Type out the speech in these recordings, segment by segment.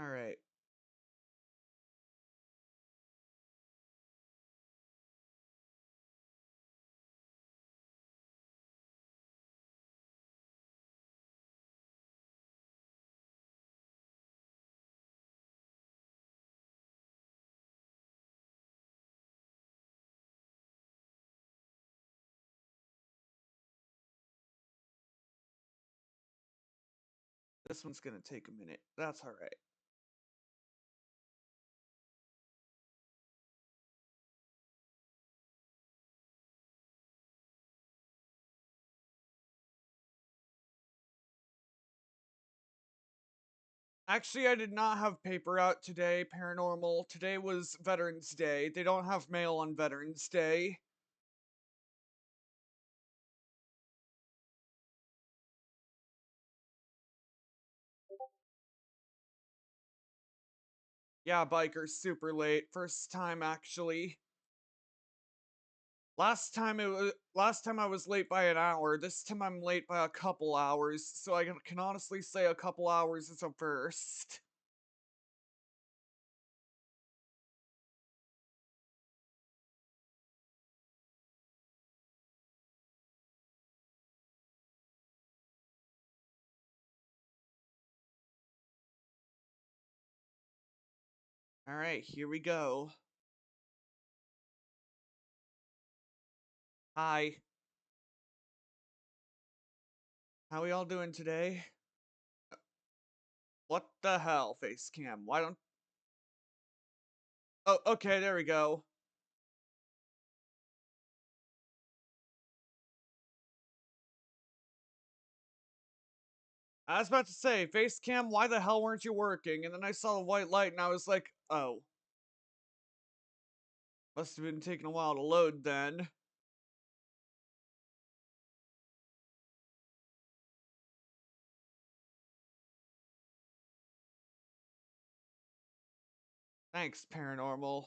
Alright. This one's gonna take a minute. That's alright. Actually, I did not have paper out today, Paranormal. Today was Veterans Day. They don't have mail on Veterans Day. Yeah, biker's super late. First time, actually. Last time I was late by an hour. This time I'm late by a couple hours, so I can honestly say a couple hours is a first. Alright, here we go. Hi. How we all doing today? What the hell, Facecam? Why don't... Oh, okay, there we go. I was about to say, Facecam, why the hell weren't you working? And then I saw the white light and I was like, oh. Must have been taking a while to load then. Thanks, Paranormal.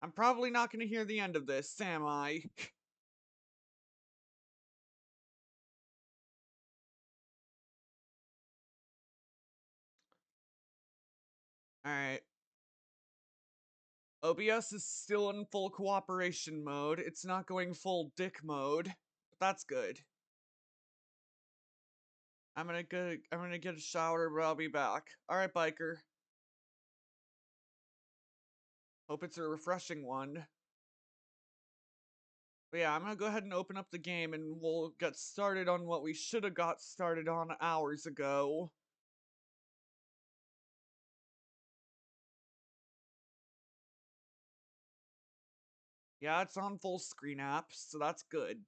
I'm probably not gonna hear the end of this, am I? Alright. OBS is still in full cooperation mode. It's not going full dick mode. But that's good. I'm gonna get a shower, but I'll be back. Alright, biker. Hope it's a refreshing one. But yeah, I'm gonna go ahead and open up the game and we'll get started on what we should have got started on hours ago. Yeah, it's on full screen apps, so that's good.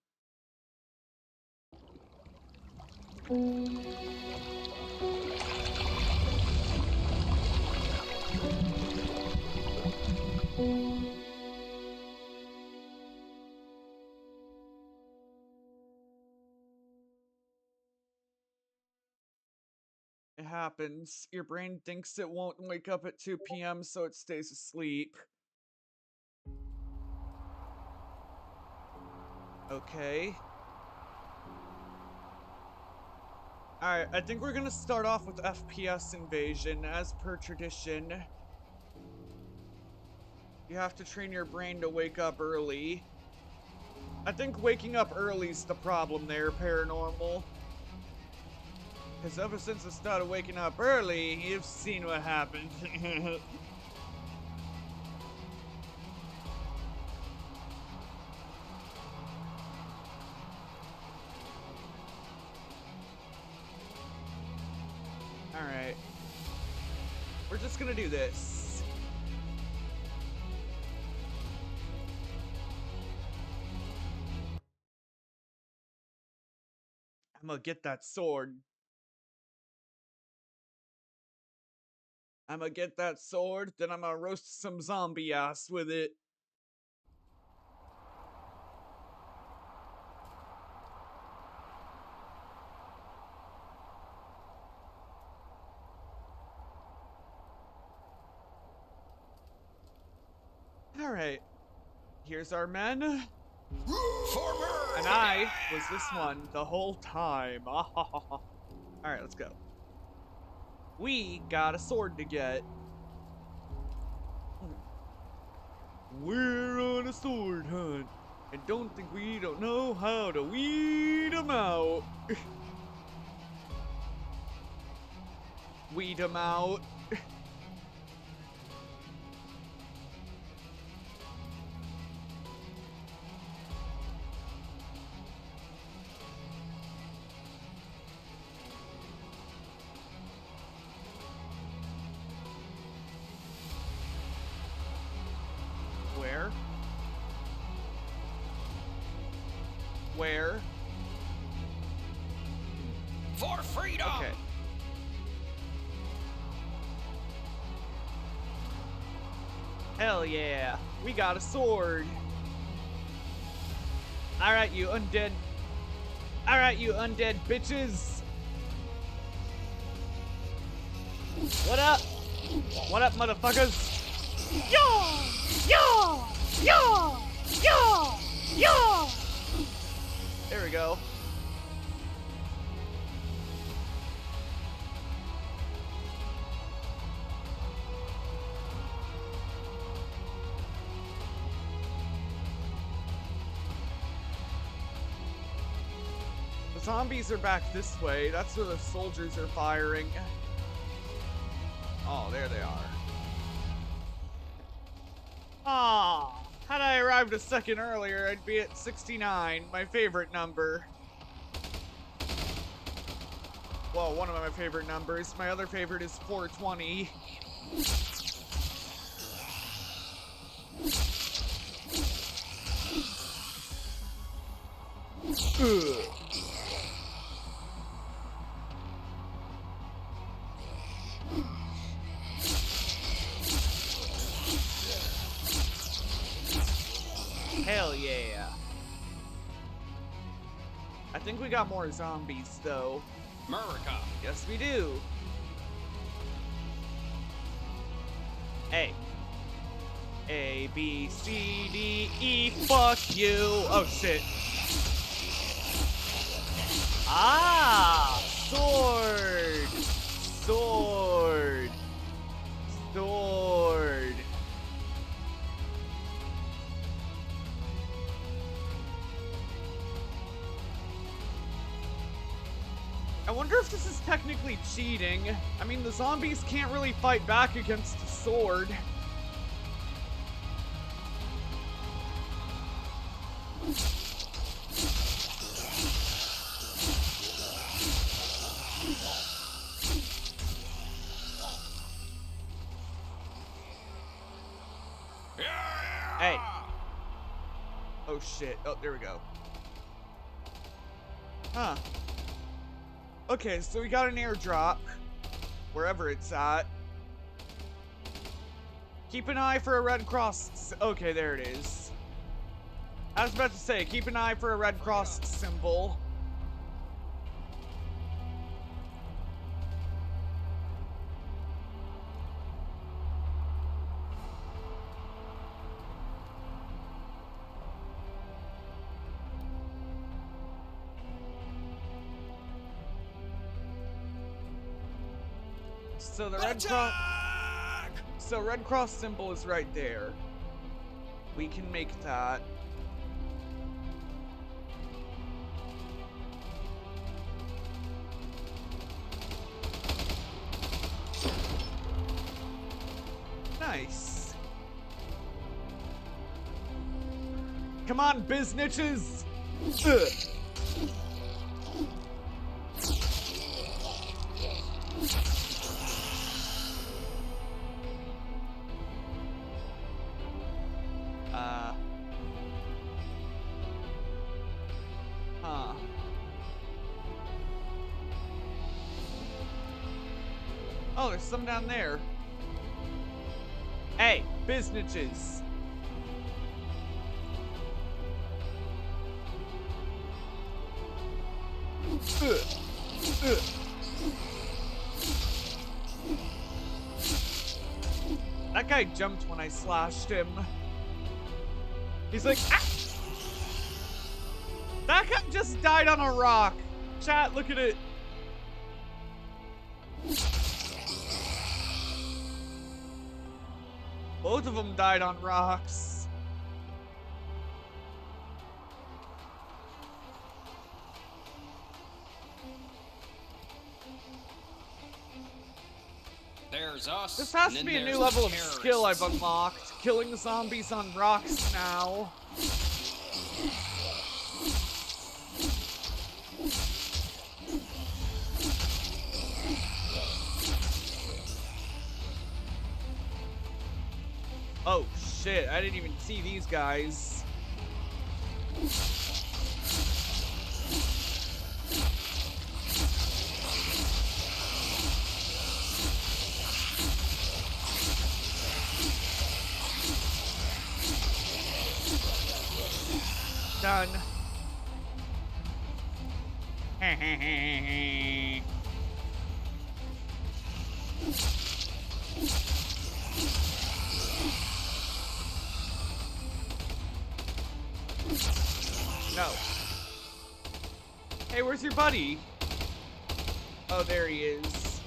It happens. Your brain thinks it won't wake up at 2 p.m., so it stays asleep. Okay. Alright, I think we're gonna start off with FPS Invasion, as per tradition. You have to train your brain to wake up early. I think waking up early's the problem there, Paranormal. Because ever since I started waking up early, you've seen what happened. Alright. We're just gonna do this. I'm gonna get that sword. I'm gonna get that sword, then I'm gonna roast some zombie ass with it. Alright. Here's our men. And I was this one the whole time. Alright, let's go. We got a sword to get. We're on a sword hunt, and don't think we don't know how to weed 'em out. Weed 'em out. Where? Where? For freedom! Okay. Hell yeah, we got a sword. Alright, you undead. Alright, you undead bitches. What up? What up, motherfuckers? Yaw! Yaw! Yaw! Yaw! Yaw! There we go. The zombies are back this way. That's where the soldiers are firing. Oh, there they are. Ah, had I arrived a second earlier, I'd be at 69, my favorite number. Well, one of my favorite numbers. My other favorite is 420. Ugh. Hell yeah. I think we got more zombies, though. America. Yes, we do. A. A, B, C, D, E, fuck you. Oh, shit. Ah! Sword! Sword! Sword! I wonder if this is technically cheating. I mean, the zombies can't really fight back against a sword. Hey. Oh shit. Oh, there we go. Huh. Okay, so we got an airdrop. Wherever it's at. Keep an eye for a Red Cross. Okay, there it is. I was about to say, keep an eye for a Red Cross symbol. So the Red Cross. So Red Cross symbol is right there. We can make that. Nice. Come on, biznitches. Ugh. Huh. Oh, there's some down there. Hey, biznitches. That guy jumped when I slashed him. He's like, ah! That guy just died on a rock. Chat, look at it. Both of them died on rocks. There's us. This has and to then be a new there's level of terrorists. skill I've unlocked. Killing zombies on rocks now. Oh shit, I didn't even see these guys. Done. No. Hey, where's your buddy? Oh, there he is.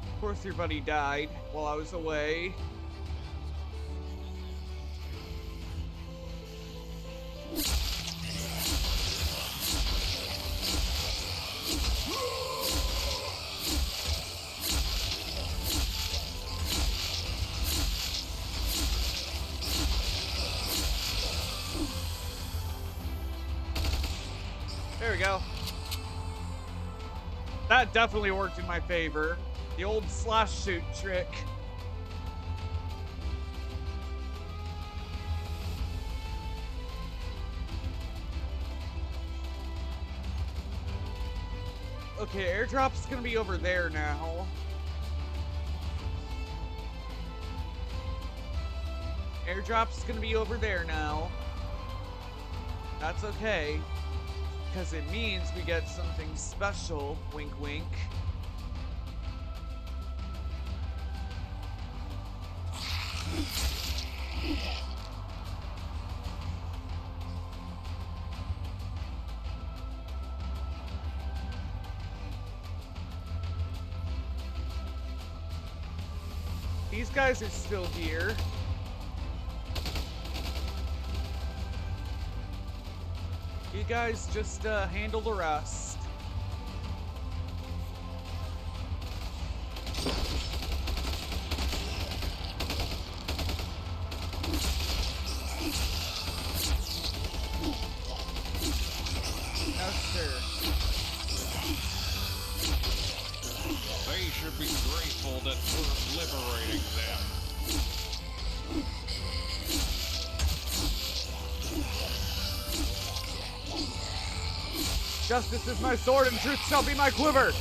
Of course your buddy died while I was away. There we go. That definitely worked in my favor. The old slash shoot trick. Okay, airdrop's gonna be over there now. Airdrop's gonna be over there now. That's okay. Because it means we get something special. Wink, wink. These guys are still here. You guys just handle the rest. No, sir. They should be grateful that we're liberating them. Justice is my sword and truth shall be my quiver.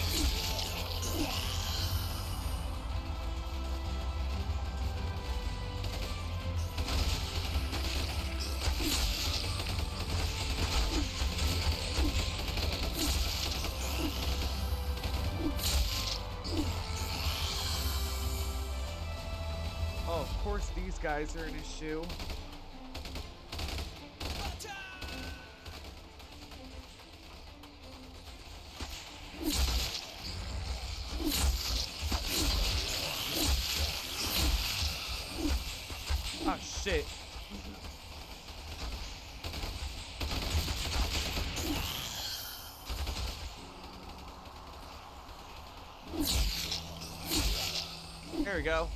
Oh, of course these guys are an issue. Oh shit. There we go.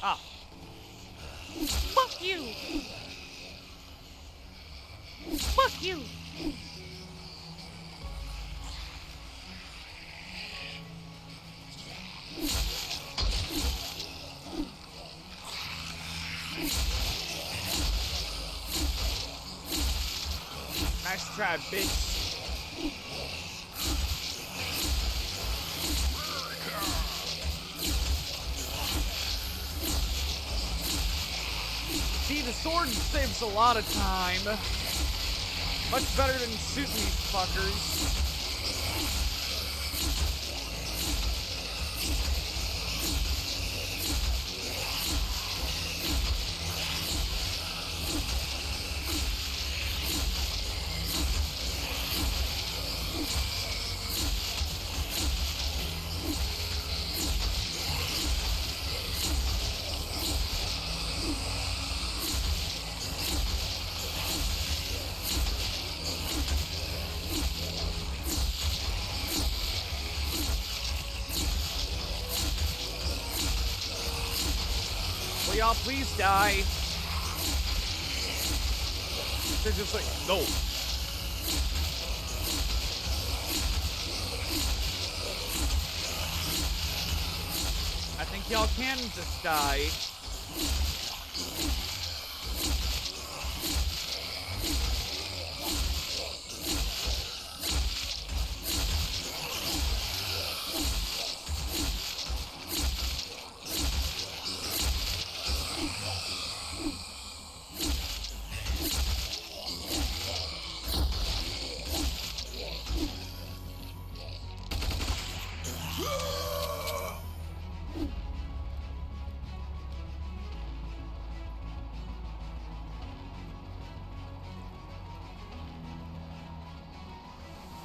Ah. Fuck you! Fuck you! Nice try, bitch. See, the sword saves a lot of time. Much better than shooting these fuckers. y'all please die. They're just like, no. I think y'all can just die.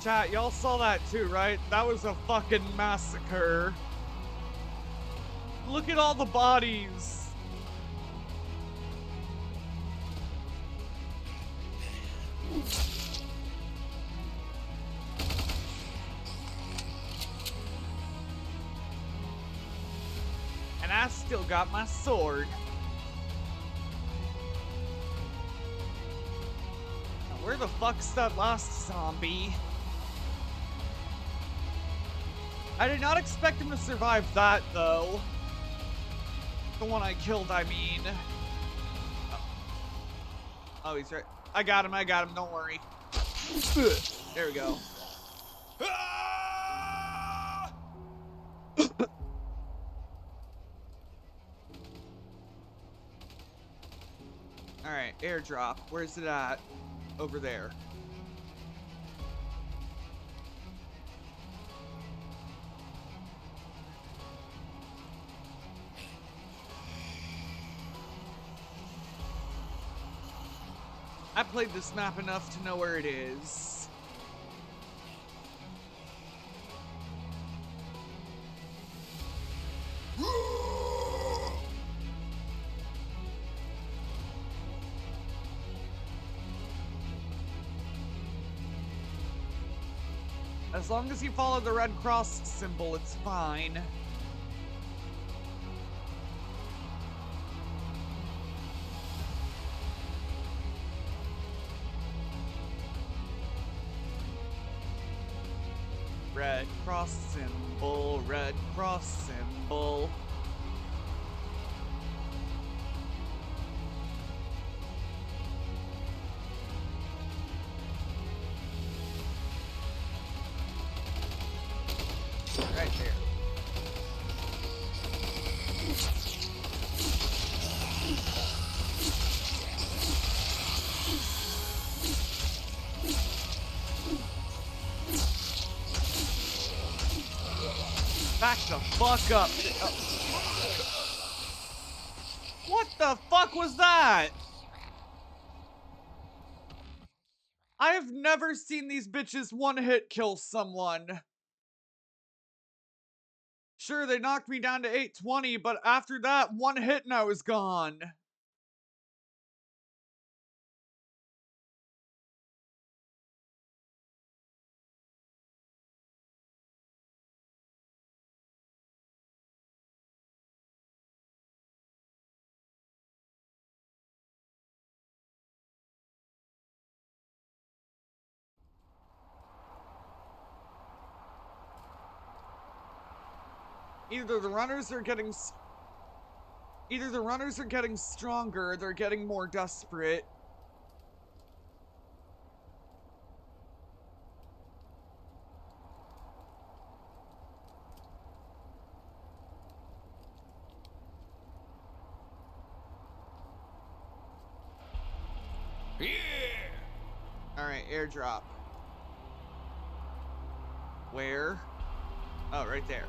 Chat, y'all saw that too, right? That was a fucking massacre. Look at all the bodies. And I still got my sword. Where the fuck's that last zombie? I did not expect him to survive that, though. The one I killed, I mean. Oh, he's right. I got him, don't worry. There we go. Alright, airdrop. Where's it at? Over there. I played this map enough to know where it is. As long as you follow the red cross symbol, it's fine. Red cross symbol, red cross symbol. Right there. Back the fuck up. What the fuck was that? I have never seen these bitches one hit kill someone. Sure, they knocked me down to 820, but after that, one hit and I was gone. Either the runners are getting stronger, or they're getting more desperate. Yeah! Alright, airdrop. Where? Oh, right there.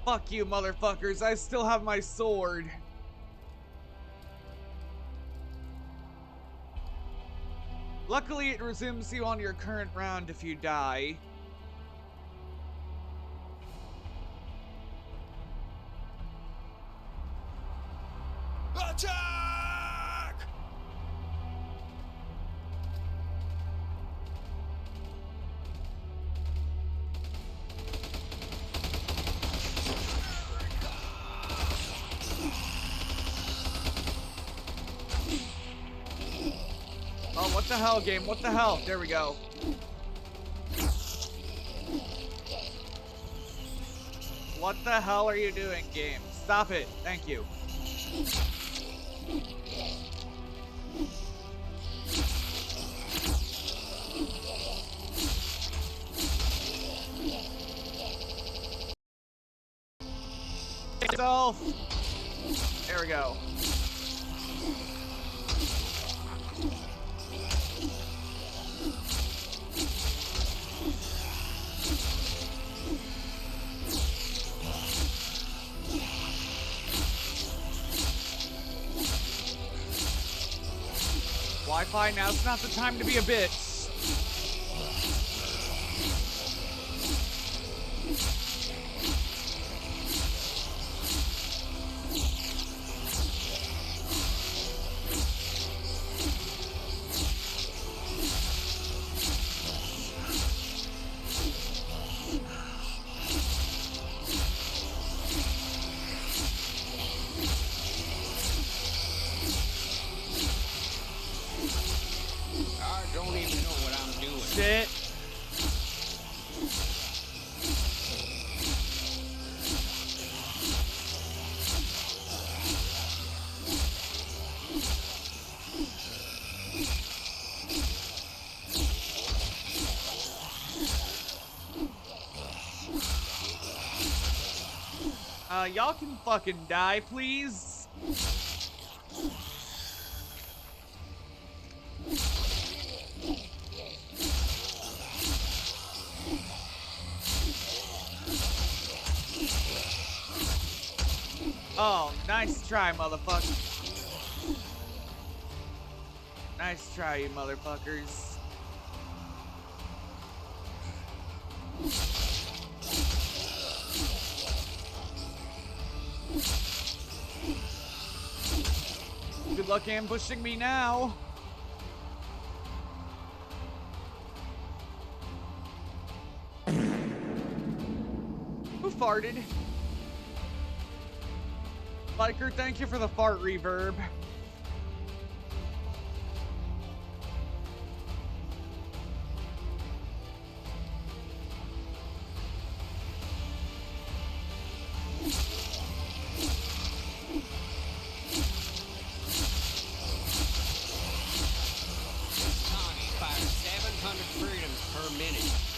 Fuck you, motherfuckers. I still have my sword. Luckily, it resumes you on your current round if you die. Attack! the hell, game? What the hell? There we go. What the hell are you doing, game? Stop it. Thank you. Self. There we go. Wi-Fi, now's not the time to be a bitch. Shit. Y'all can fucking die, please. Oh, nice try, motherfucker. Nice try, you motherfuckers. Good luck ambushing me now. Who farted? Biker, thank you for the fart reverb.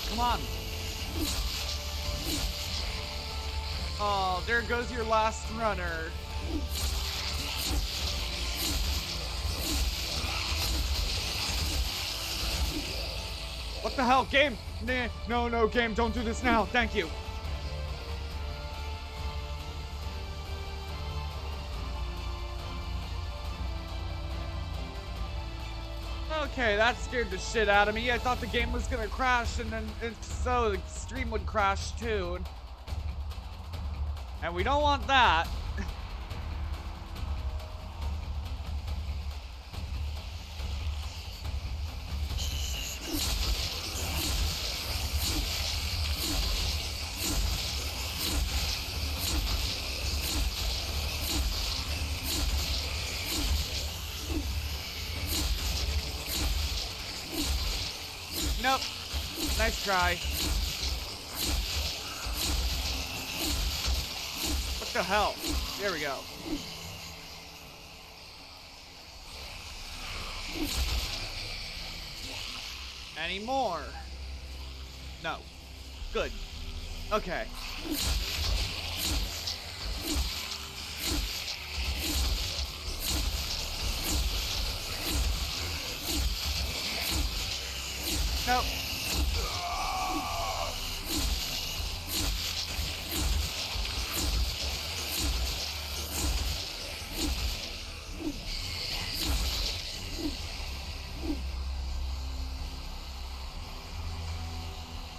Come on. Oh, there goes your last runner. What the hell, game? Nah, no, game, don't do this now. Thank you. Okay, that scared the shit out of me. I thought the game was gonna crash, and then if so, the stream would crash too. And we don't want that. Nope. Nice try. What the hell? There we go. Any more? No. Good. Okay. Nope.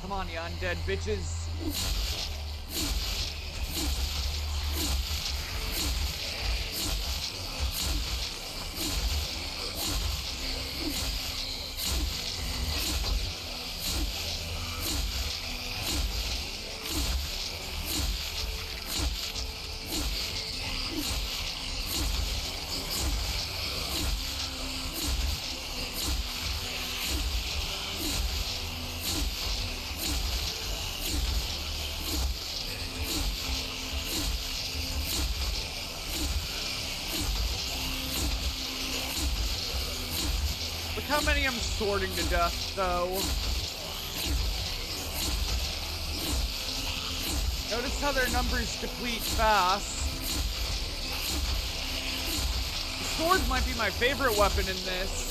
Come on, you undead bitches. how many I'm sorting to death, though. Notice how their numbers deplete fast. The sword might be my favorite weapon in this.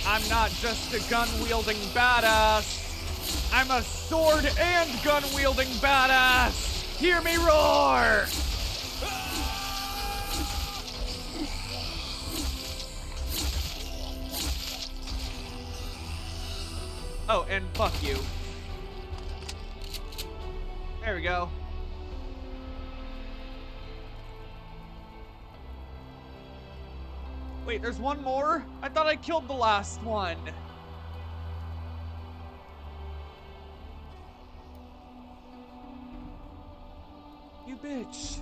I'm not just a gun-wielding badass. I'm a sword and gun-wielding badass. Hear me roar! Oh, and fuck you. There we go. Wait, there's one more? I thought I killed the last one. You bitch.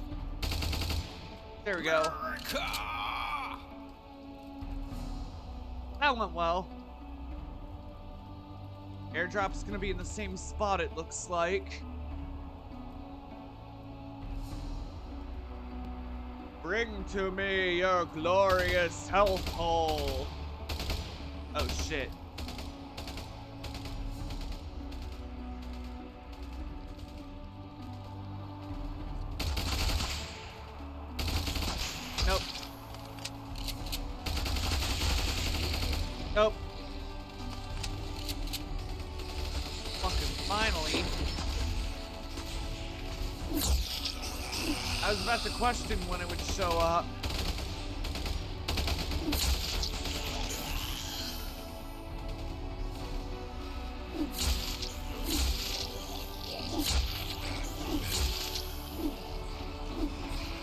There we go. That went well. Airdrop's gonna be in the same spot, it looks like. Bring to me your glorious health hole. Oh shit. Nope. Nope. Fucking finally. I was about to question when it would show up.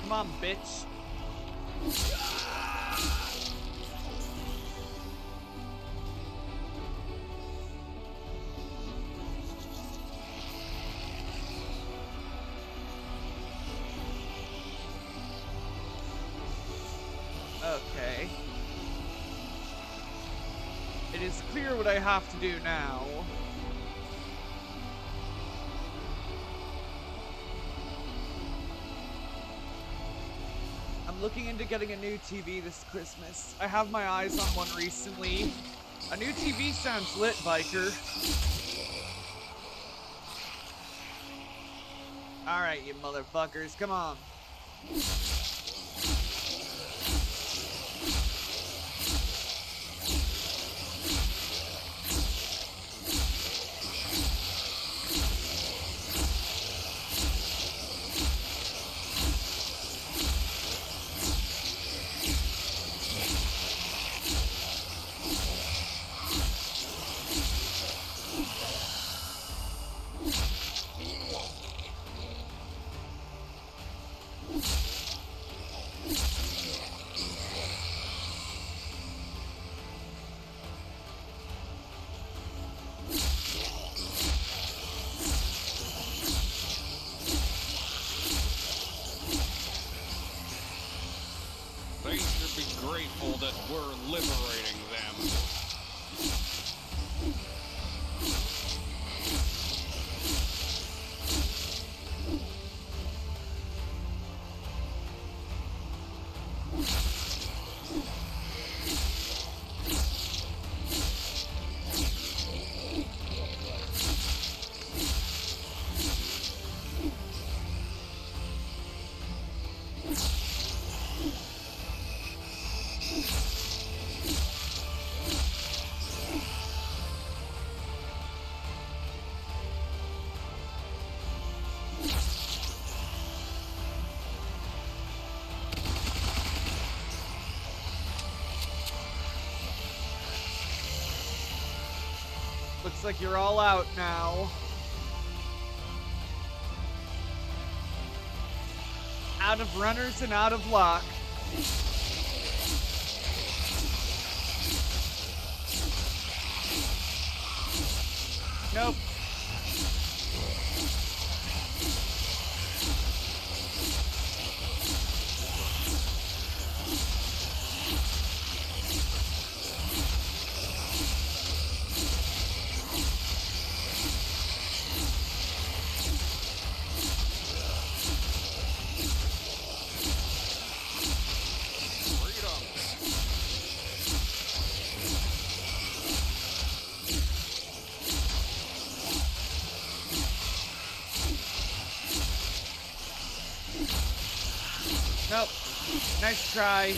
Come on, bitch. Okay. It is clear what I have to do now. I'm looking into getting a new TV this Christmas. I have my eyes on one recently. A new TV sounds lit, biker. Alright, you motherfuckers, come on. They should be grateful that we're liberating them. Looks like you're all out now. Out of runners and out of luck. Nope. Nope. Nice try.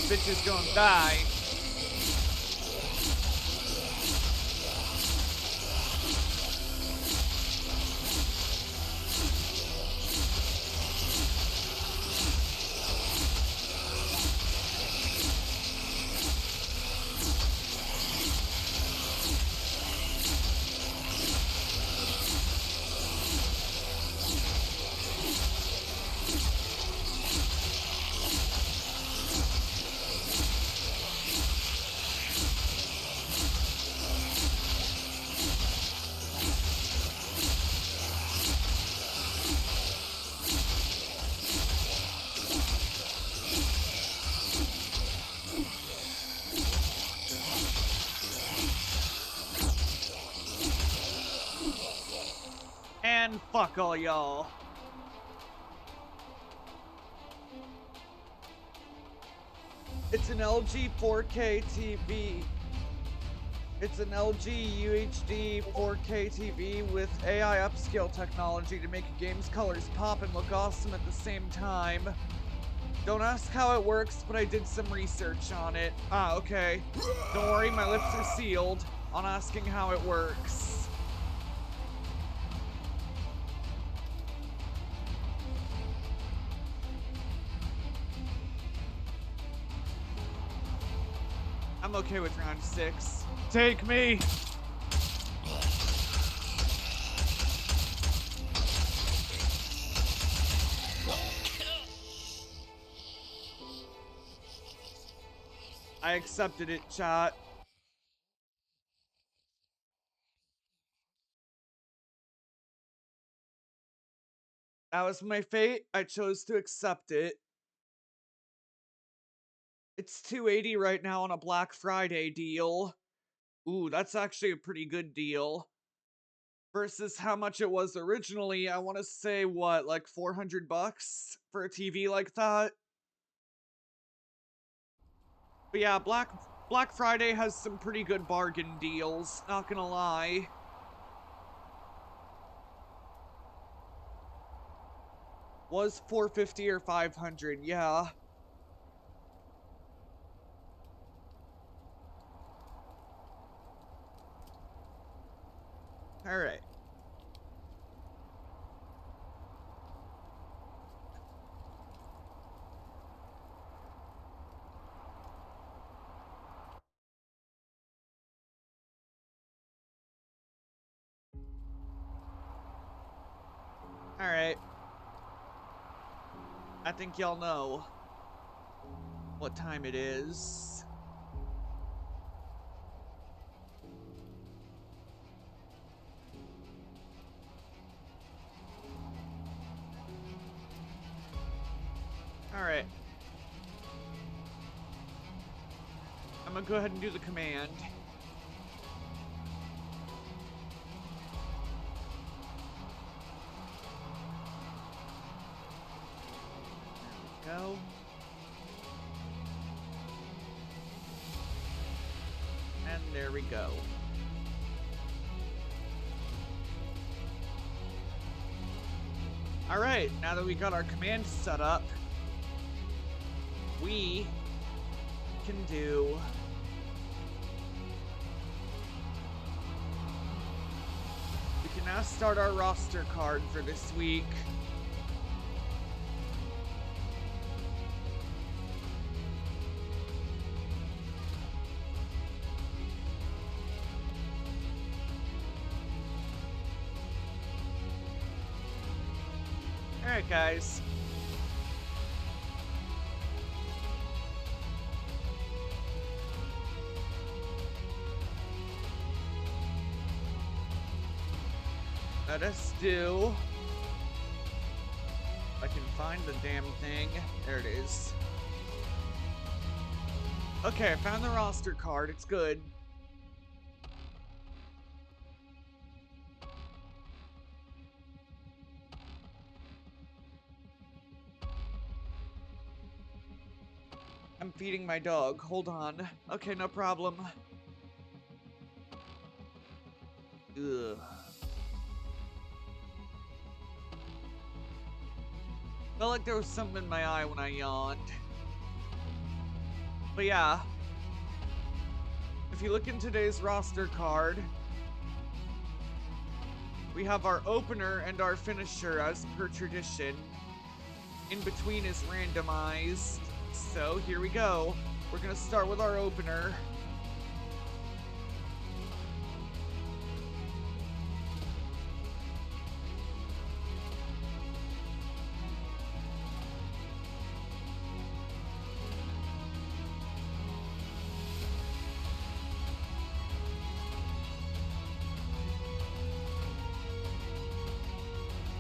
Bitches gonna die. And fuck all y'all. It's an LG 4K TV. It's an LG UHD 4K TV with AI upscale technology to make a game's colors pop and look awesome at the same time. Don't ask how it works, but I did some research on it. Ah, okay. Don't worry, my lips are sealed on asking how it works. I'm okay with round 6. Take me! I accepted it, chat. That was my fate. I chose to accept it. It's $280 right now on a Black Friday deal. Ooh, that's actually a pretty good deal. Versus how much it was originally, I want to say, what, like 400 bucks for a TV like that? But yeah, Black Friday has some pretty good bargain deals, not gonna lie. Was 450 or 500, yeah. Alright. Alright. I think y'all know what time it is. Alright. I'm gonna go ahead and do the command. go. And there we go. Alright, now that we got our command set up, we can do we can now start our roster card for this week. Alright, guys. Let us do... If I can find the damn thing. There it is. Okay, I found the roster card. It's good. I'm feeding my dog. Hold on. Okay, no problem. Ugh. Felt like there was something in my eye when I yawned. But yeah. If you look in today's roster card, we have our opener and our finisher as per tradition. In between is randomized. So here we go. We're gonna start with our opener.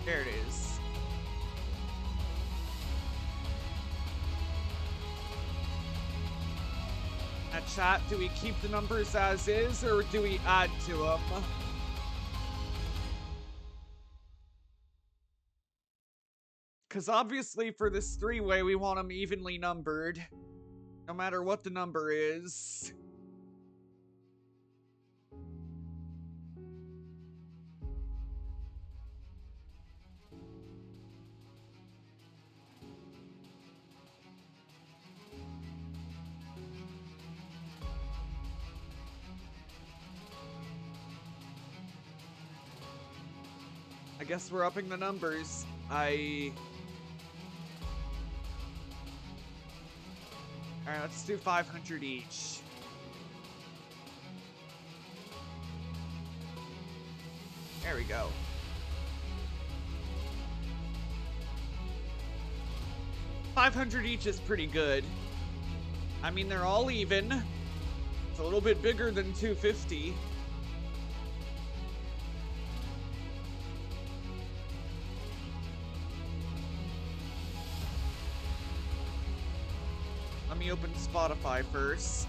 There it is. Now chat, do we keep the numbers as is, or do we add to them? Because obviously for this three-way, we want them evenly numbered. No matter what the number is. I guess we're upping the numbers. Alright, let's do 500 each. There we go. $500 each is pretty good. I mean, they're all even. It's a little bit bigger than 250. Let me open Spotify first.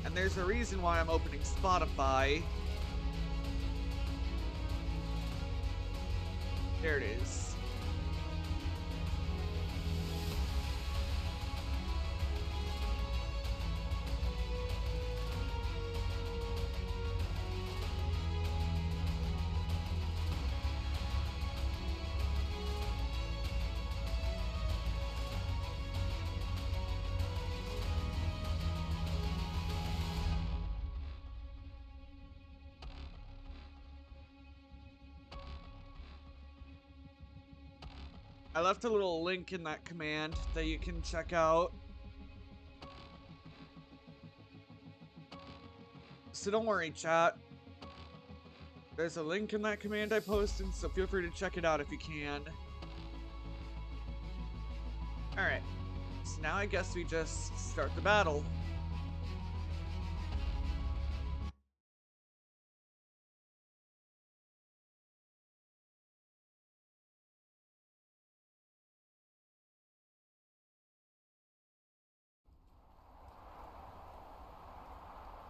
And there's a reason why I'm opening Spotify. There it is. I left a little link in that command that you can check out. So don't worry, chat. There's a link in that command I posted, so feel free to check it out if you can. Alright. So now I guess we just start the battle.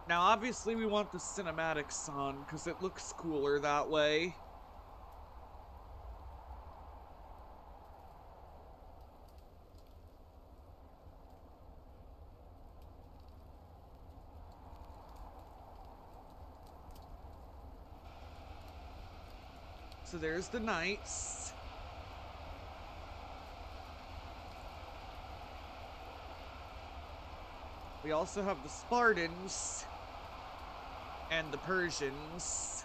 Now, obviously, we want the cinematics on, because it looks cooler that way. So there's the knights. We also have the Spartans and the Persians.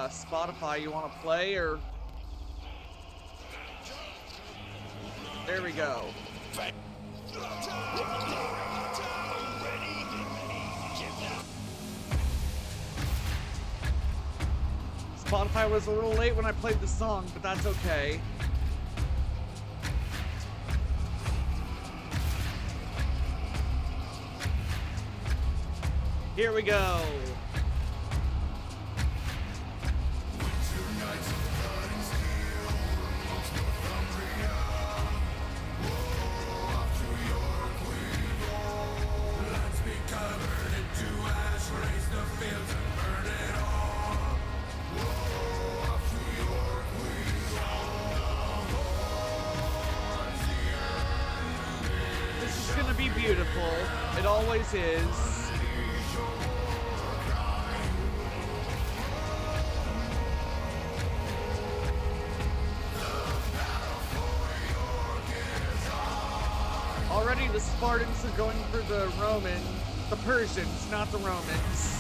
Spotify, you want to play, or? There we go. Spotify was a little late when I played the song, but that's okay. Here we go. Beautiful. It always is. Already the Spartans are going for the Persians, not the Romans.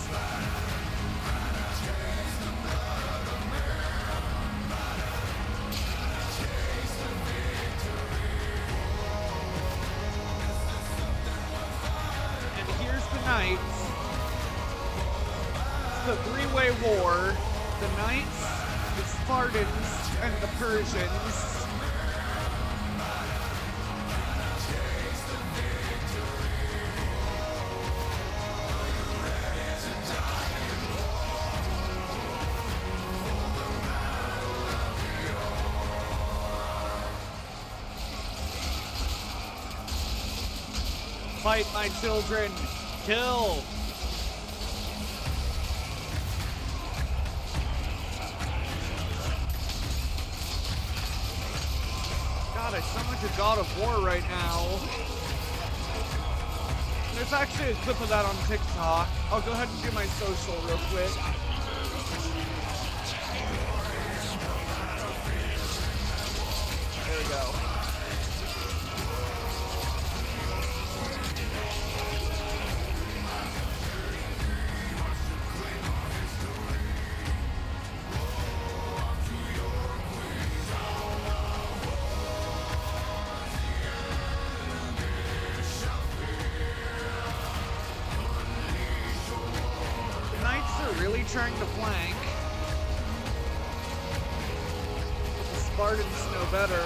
Knights. It's a three-way war. The Knights, the Spartans, and the Persians. Fight, my children. Kill! God, I sound like a God of War right now. There's actually a clip of that on TikTok. I'll go ahead and do my social real quick. There we go. Trying to flank. The Spartans know better.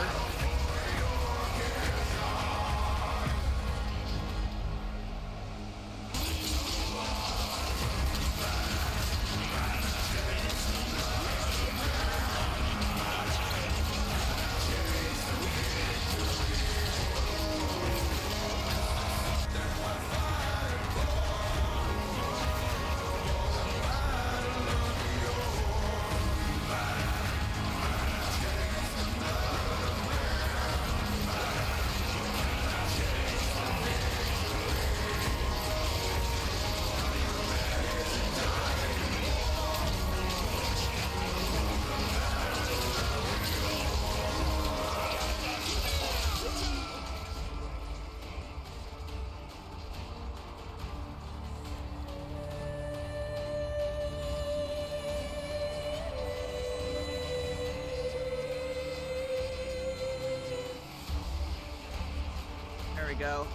we go.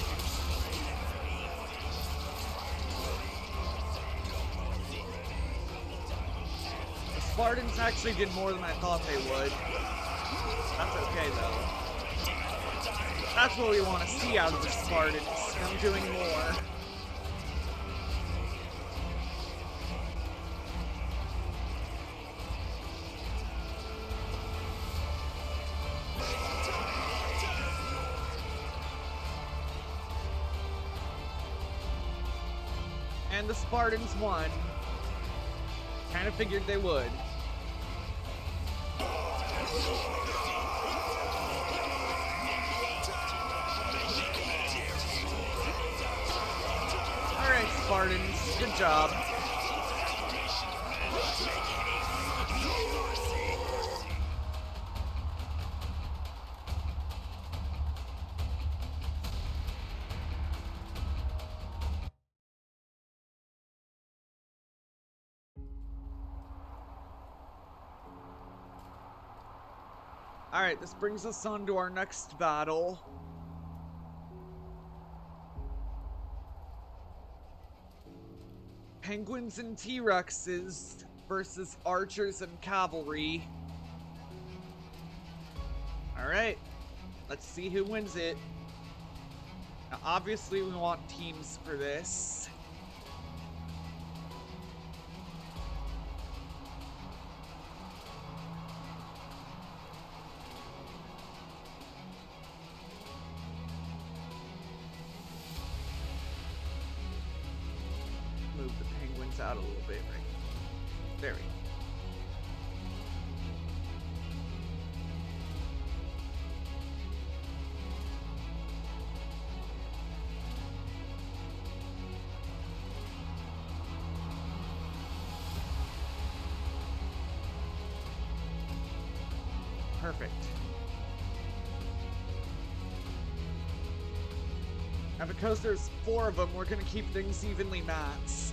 The Spartans actually did more than I thought they would. That's okay, though. That's what we want to see out of the Spartans. Them doing more. And the Spartans won. Kind of figured they would. Spartans. Good job. Alright, this brings us on to our next battle. Penguins and T-Rexes versus archers and cavalry. Alright, let's see who wins it. Now, obviously we want teams for this. Move the penguins out a little bit, right? There we go. Perfect. And because there's 4 of them, we're gonna keep things evenly matched.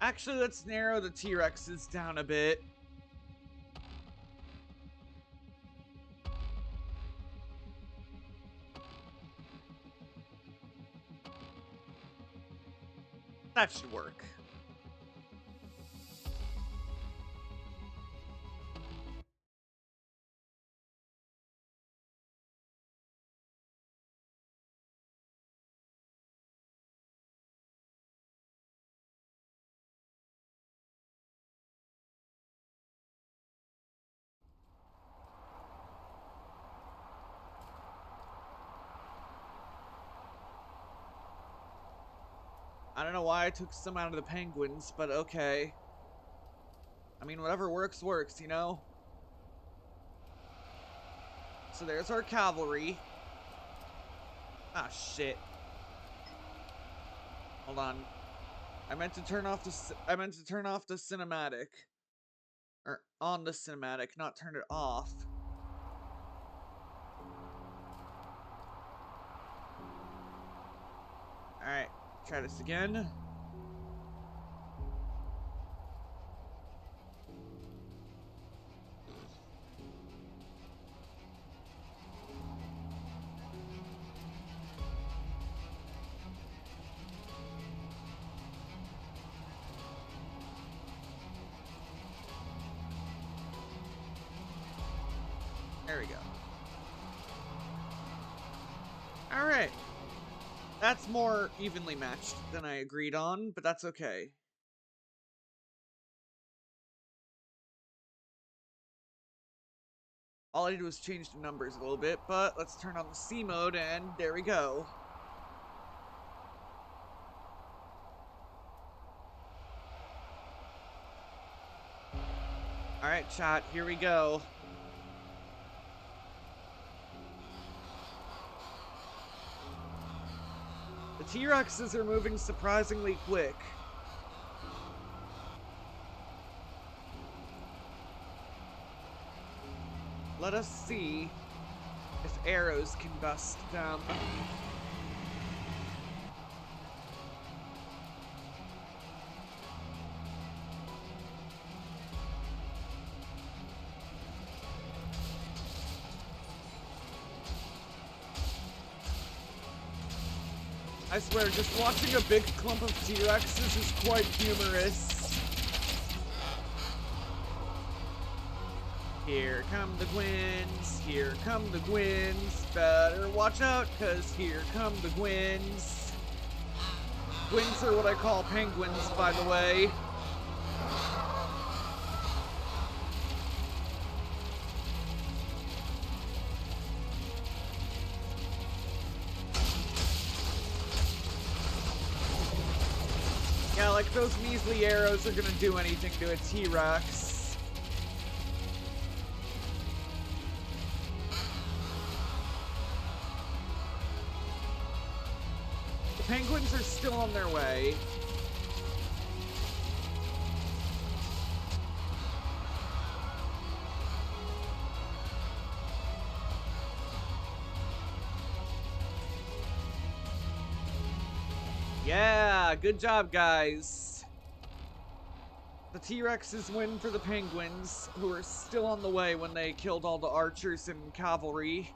Actually, let's narrow the T-Rexes down a bit. That should work. I don't know why I took some out of the penguins, but okay. I mean, whatever works, works, you know? So there's our cavalry. Ah, shit. Hold on. I meant to turn off the cinematic. Or on the cinematic, not turn it off. Alright. Try this again. There we go. All right. That's more evenly matched than I agreed on, but that's okay. All I did was change the numbers a little bit, but let's turn on the C mode, and there we go. Alright, chat, here we go. The T-Rexes are moving surprisingly quick. Let us see if arrows can bust them. I swear, just watching a big clump of T-Rexes is quite humorous. Here come the Gwins, here come the Gwins. Better watch out, cause here come the Gwins. Twins are what I call penguins, by the way. Yeah, like those measly arrows are gonna do anything to a T-Rex. The penguins are still on their way. Yeah, good job, guys. The T-Rexes win for the penguins, who are still on the way when they killed all the archers and cavalry.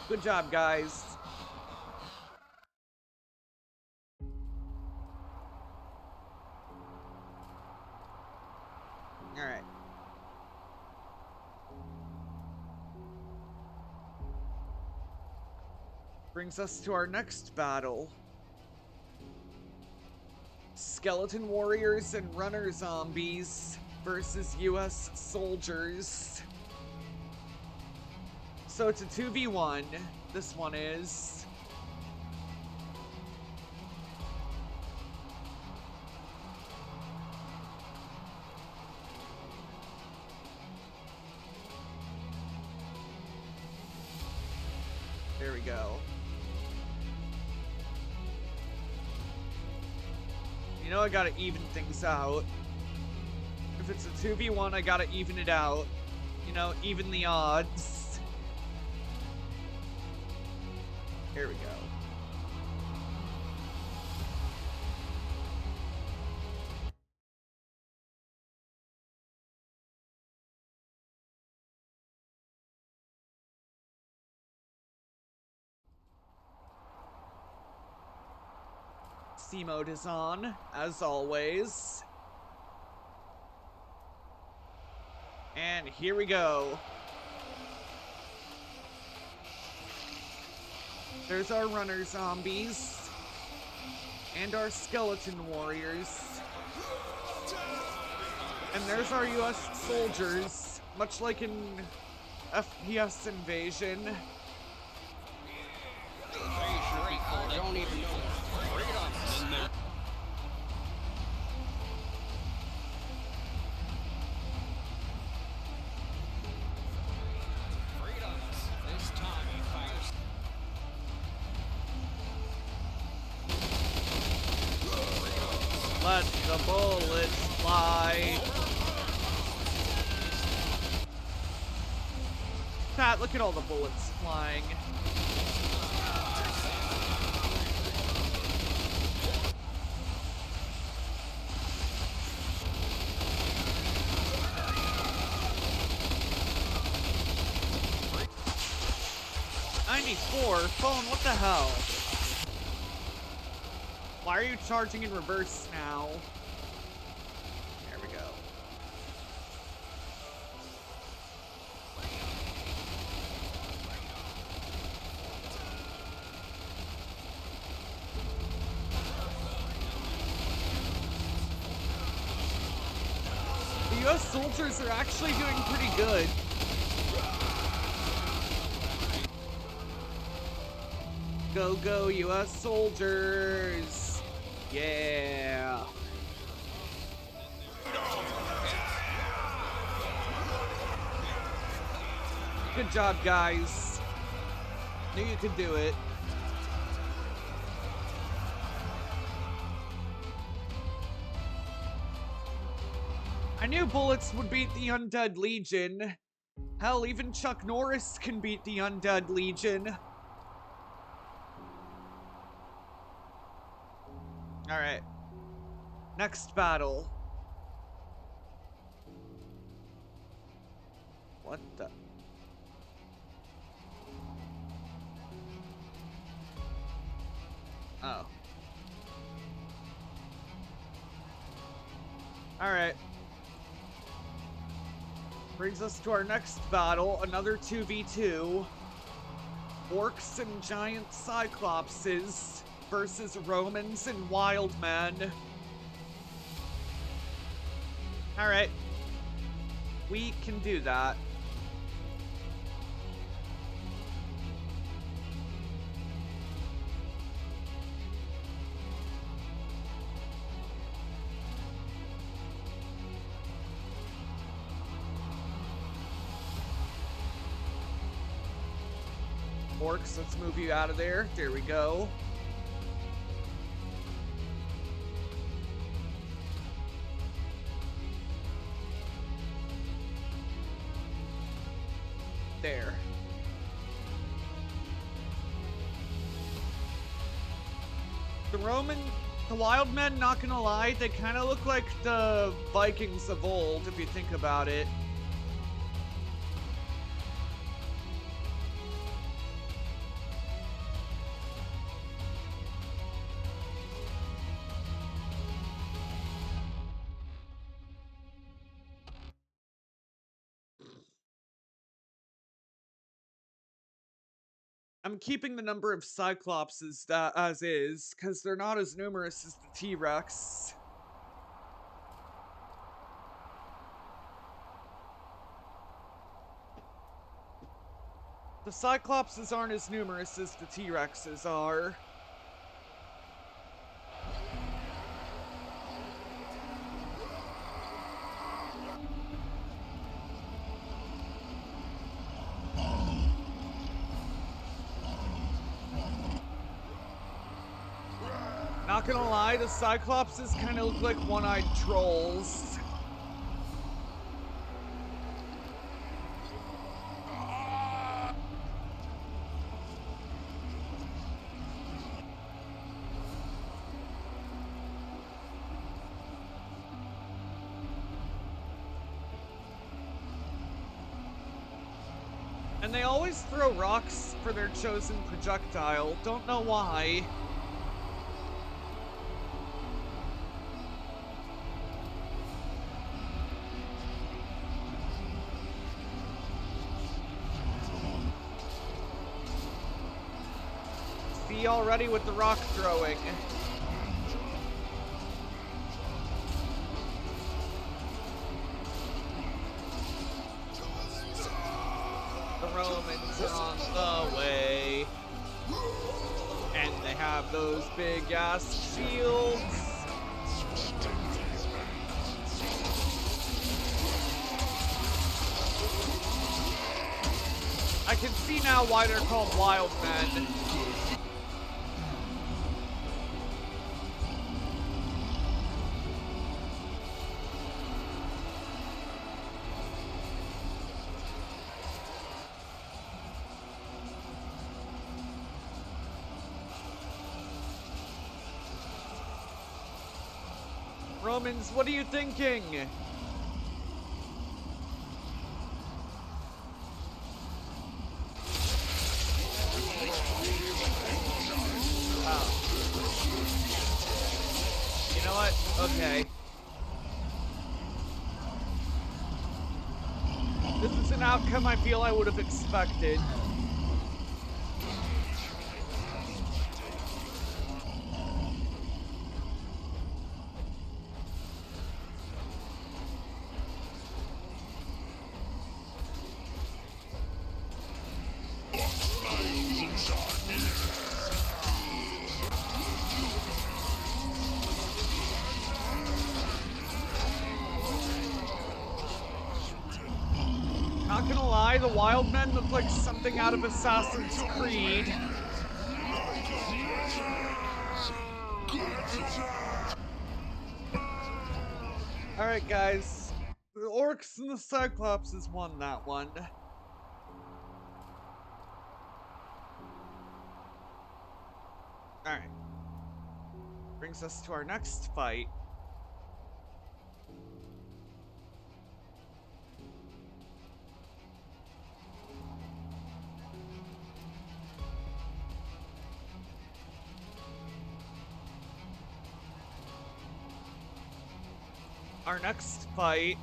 Good job, guys. Alright. Brings us to our next battle. Skeleton warriors and runner zombies versus US soldiers. So it's a 2v1. This one is. There we go. You know I gotta even things out. If it's a 2v1, I gotta even it out. You know, even the odds. Here we go. C mode is on, as always. And here we go. There's our runner zombies. And our skeleton warriors. And there's our US soldiers, much like in FPS Invasion. I don't even know. Bring it on. In there. This time he fires. Let the bullets fly. Pat, look at all the bullets flying. Phone, what the hell? Why are you charging in reverse now? There we go. The US soldiers are actually doing pretty good. Go, go, US soldiers! Yeah! Good job, guys. Knew you could do it. I knew bullets would beat the Undead Legion. Hell, even Chuck Norris can beat the Undead Legion. Alright. Next battle. What the? Oh. Alright. Brings us to our next battle, another 2v2. Orcs and giant cyclopses versus Romans and wild men. Alright. We can do that. Orcs, let's move you out of there. There we go. There. The wild men, not gonna lie, they kind of look like the Vikings of old, if you think about it. I'm keeping the number of Cyclopses as is, because they're not as numerous as the T-Rex. The Cyclopses aren't as numerous as the T-Rexes are. Not gonna lie, the Cyclopses kind of look like one-eyed trolls. And they always throw rocks for their chosen projectile. Don't know why. See already with the rock throwing. The Romans are on the way. And they have those big ass shields. I can see now why they're called wild men. Romans, what are you thinking? Oh. You know what? Okay. This is an outcome I feel I would have expected. Not gonna lie, the wild men look like something out of Assassin's Creed. Alright guys, the orcs and the cyclopses won that one. Alright. Brings us to our next fight. Our next fight,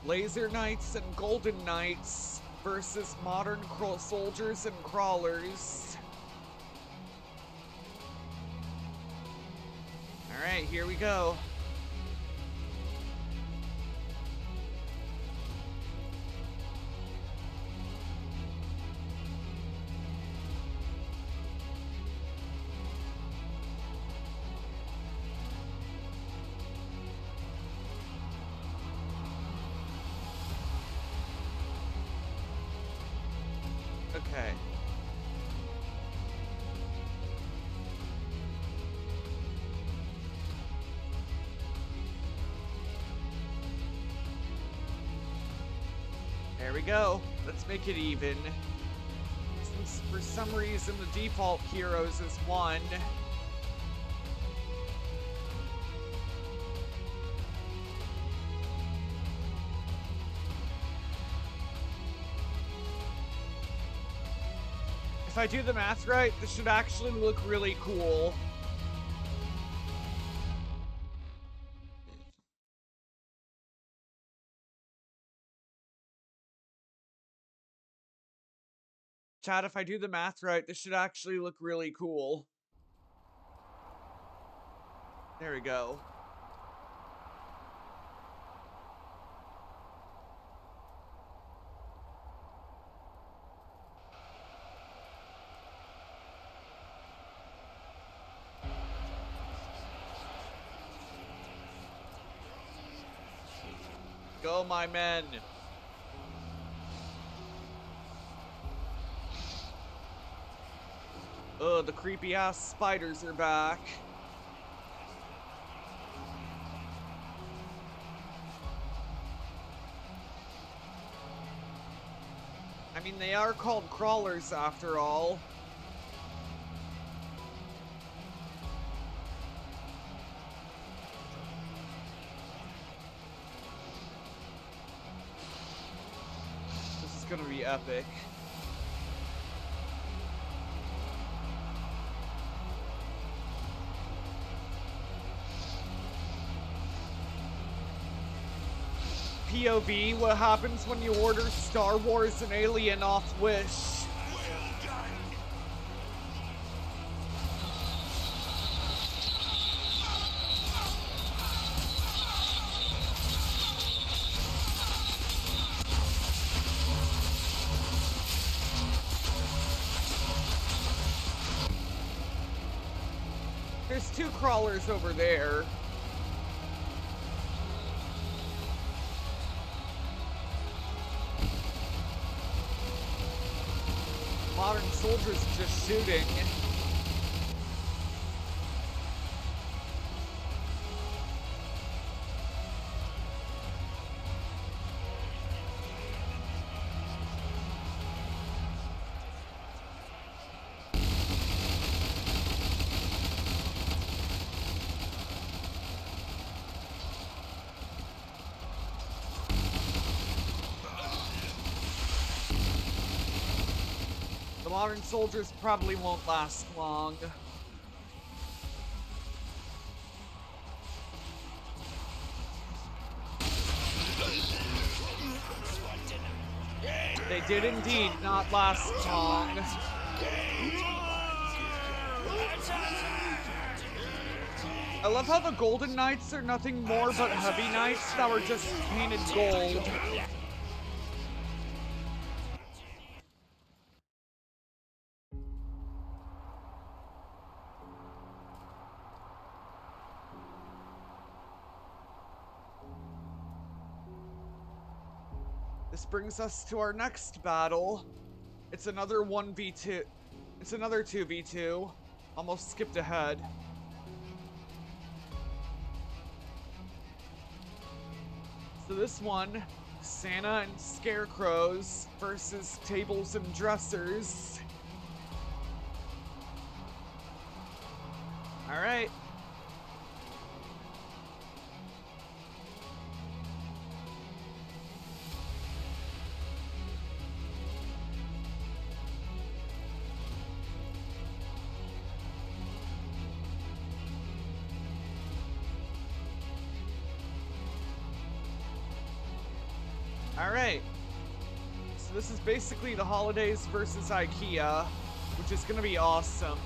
Laser Knights and Golden Knights versus modern soldiers and crawlers. Alright, here we go. Okay. There we go. Let's make it even. Since for some reason the default heroes is 1. If I do the math right, this should actually look really cool. Chat, if I do the math right, this should actually look really cool. There we go. Go, my men. Ugh, the creepy ass spiders are back. I mean, they are called crawlers after all. This is gonna be epic. POV, what happens when you order Star Wars and Alien off Wish? There's 2 crawlers over there. Modern soldiers just shooting. Modern soldiers probably won't last long. They did indeed not last long. I love how the Golden Knights are nothing more but heavy knights that were just painted gold. This brings us to our next battle. It's another 1v2. It's another 2v2. Almost skipped ahead. So this one, Santa and Scarecrows versus Tables and Dressers. All right. Alright, so So this is basically the holidays versus IKEA, which is gonna be awesome.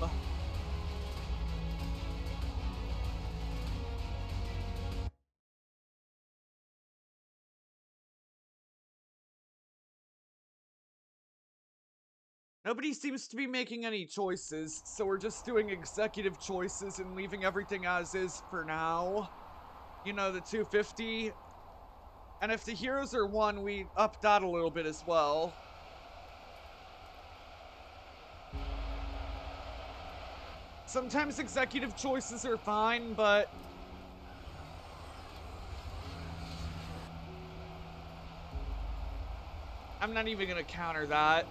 Nobody seems to be making any choices, so we're just doing executive choices and leaving everything as is for now. You know, the 250. And if the heroes are 1, we up that a little bit as well. Sometimes executive choices are fine, but I'm not even gonna counter that.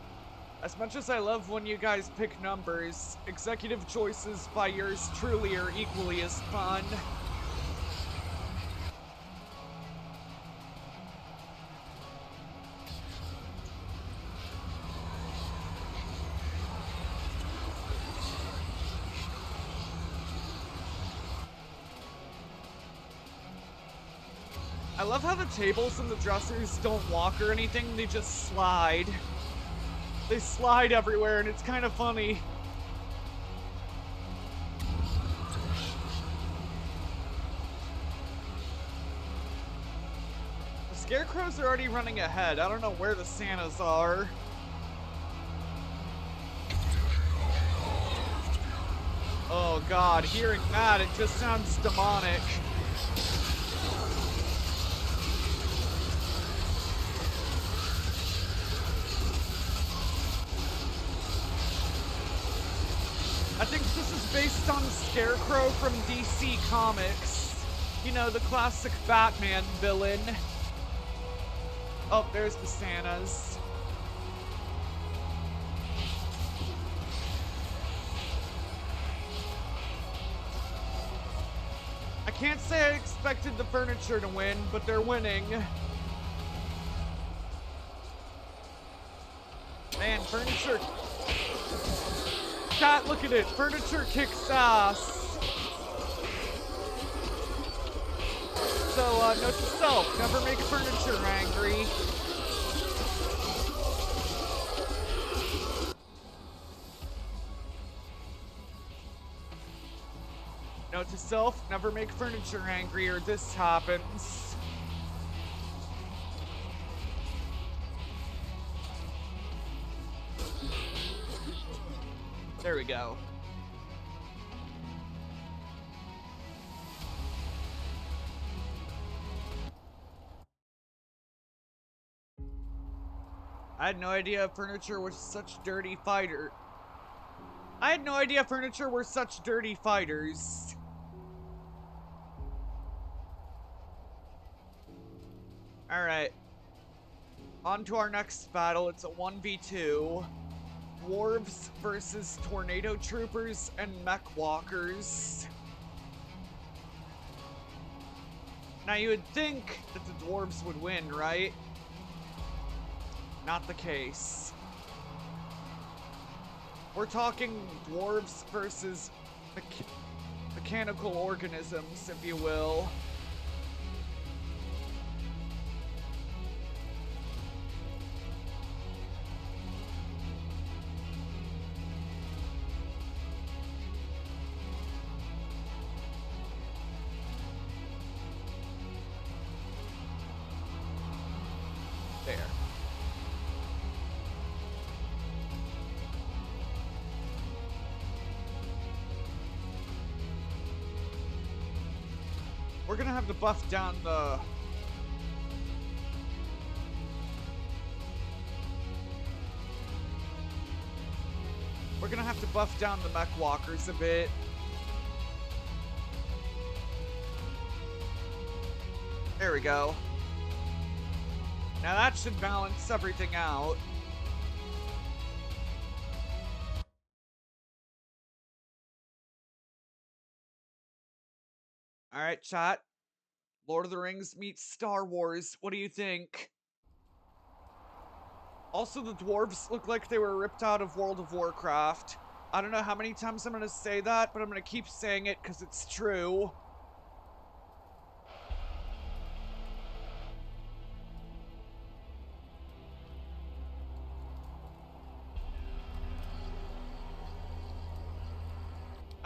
As much as I love when you guys pick numbers, executive choices by yours truly are equally as fun. I love how the tables and the dressers don't walk or anything, they just slide. They slide everywhere and it's kind of funny. The scarecrows are already running ahead. I don't know where the Santas are. Oh god, hearing that, it just sounds demonic. I think this is based on Scarecrow from DC Comics. You know, the classic Batman villain. Oh, there's the Santas. I can't say I expected the furniture to win, but they're winning. Man, furniture... Chat, look at it. Furniture kicks ass. So, note to self, never make furniture angry. Note to self, never make furniture angry or this happens. There we go. I had no idea furniture was such dirty fighter. I had no idea furniture were such dirty fighters. Alright. On to our next battle. It's a 1v2. Dwarves versus Tornado Troopers and Mech Walkers. Now you would think that the Dwarves would win, right? Not the case. We're talking Dwarves versus mechanical organisms, if you will. There. We're gonna have to buff down the... We're gonna have to buff down the Mech Walkers a bit. There we go. Now that should balance everything out. Alright, chat. Lord of the Rings meets Star Wars. What do you think? Also, the dwarves look like they were ripped out of World of Warcraft. I don't know how many times I'm gonna say that, but I'm gonna keep saying it because it's true.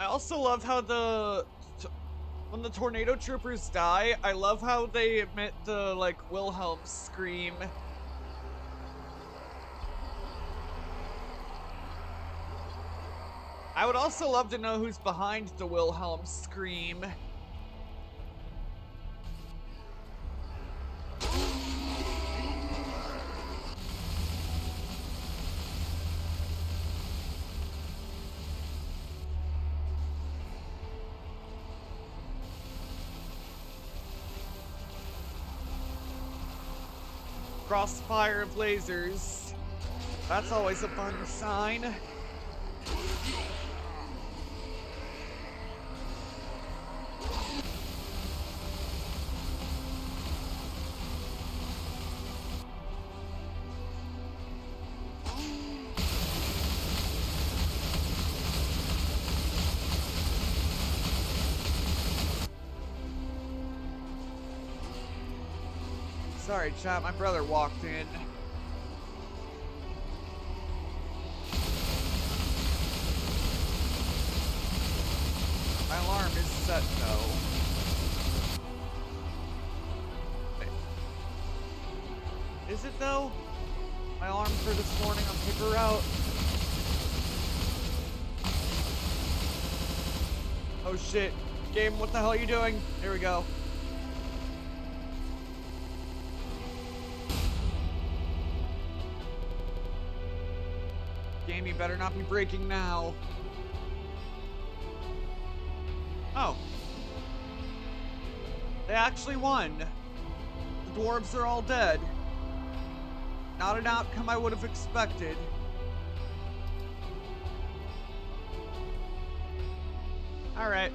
I also love how when the tornado troopers die, I love how they emit the, like, Wilhelm scream. I would also love to know who's behind the Wilhelm scream. Crossfire of lasers. That's always a fun sign. Sorry, chat, my brother walked in. My alarm is set, though. Is it, though? My alarm for this morning on Picker Route. Oh shit. Game, what the hell are you doing? Here we go. Game, you better not be breaking now. Oh. They actually won. The dwarves are all dead. Not an outcome I would have expected. Alright.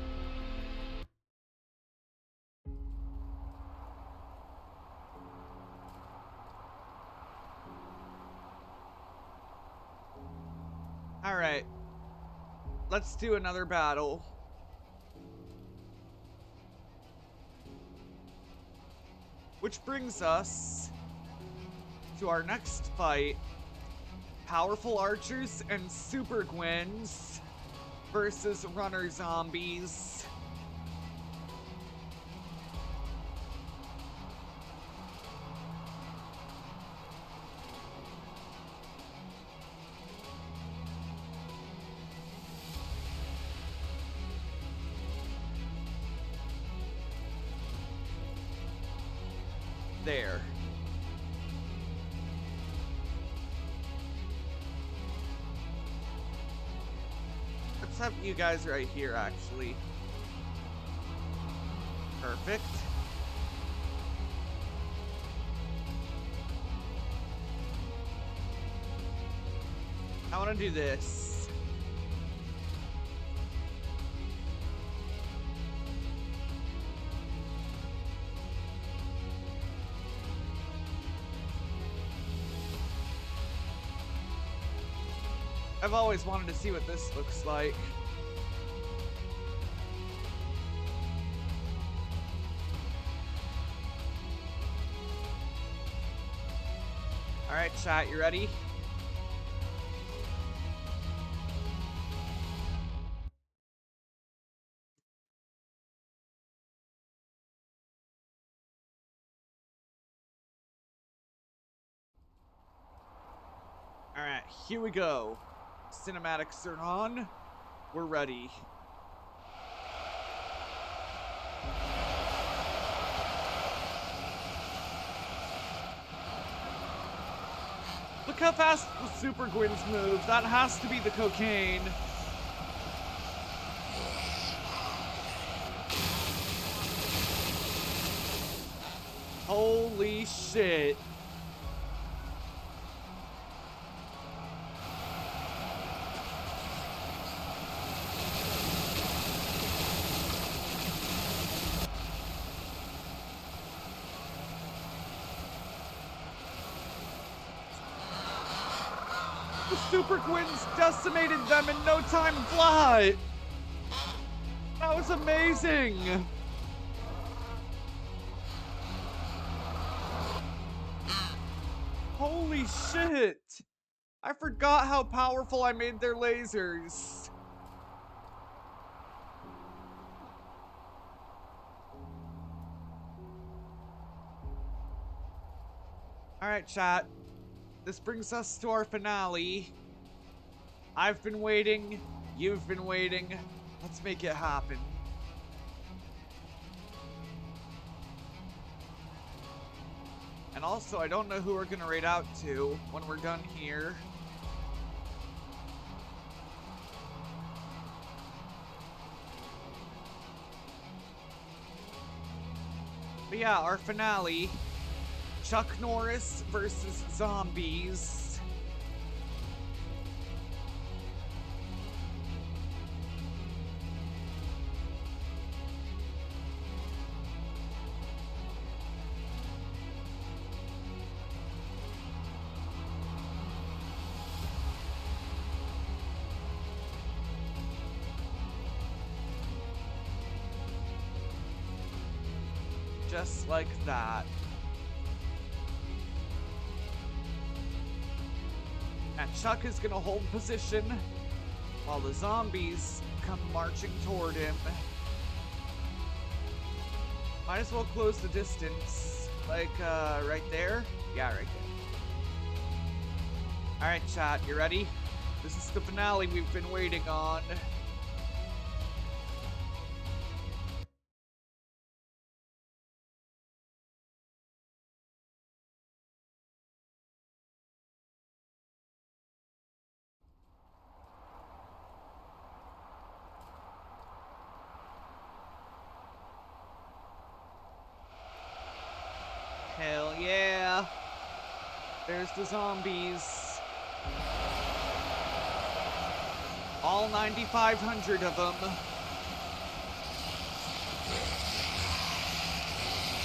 Alright. Let's do another battle. Which brings us to our next fight. Powerful archers and super Gwens versus runner zombies. There. Let's have you guys right here, actually. Perfect. I want to do this. I've always wanted to see what this looks like. Alright, chat, you ready? Alright, here we go. Cinematics are on. We're ready. Look how fast the Super Gwens move. That has to be the cocaine. Holy shit. The Super Gwens decimated them in no time flat. That was amazing. Holy shit. I forgot how powerful I made their lasers. Alright, chat. This brings us to our finale. I've been waiting. You've been waiting. Let's make it happen. And also, I don't know who we're gonna raid out to when we're done here. But yeah, our finale. Chuck Norris versus zombies. Just like that. And Chuck is gonna hold position while the zombies come marching toward him. Might as well close the distance. Like, right there? Yeah, right there. Alright, chat, you ready? This is the finale we've been waiting on. Hell yeah. There's the zombies. All 9,500 of them.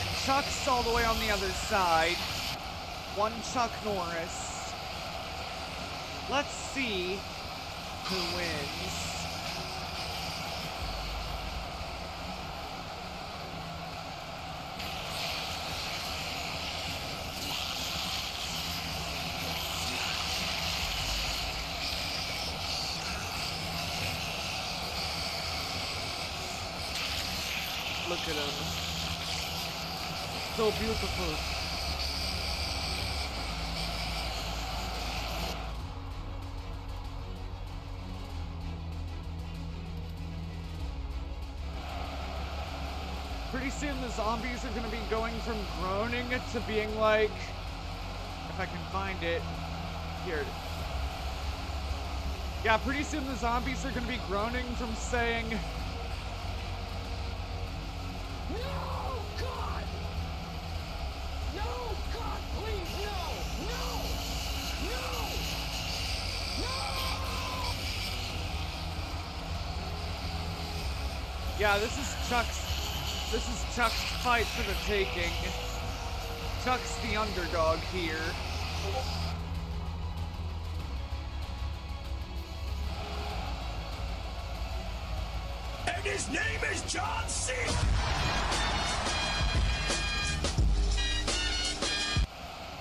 And Chuck's all the way on the other side. One Chuck Norris. Let's see who wins. Look at him. So beautiful. Pretty soon the zombies are going to be going from groaning to being like, if I can find it, here it is. Yeah, pretty soon the zombies are going to be groaning from saying, No, God! No, God, please, no! No! No! No! yeah, this is Chuck's fight for the taking. Chuck's the underdog here. And his name is John C.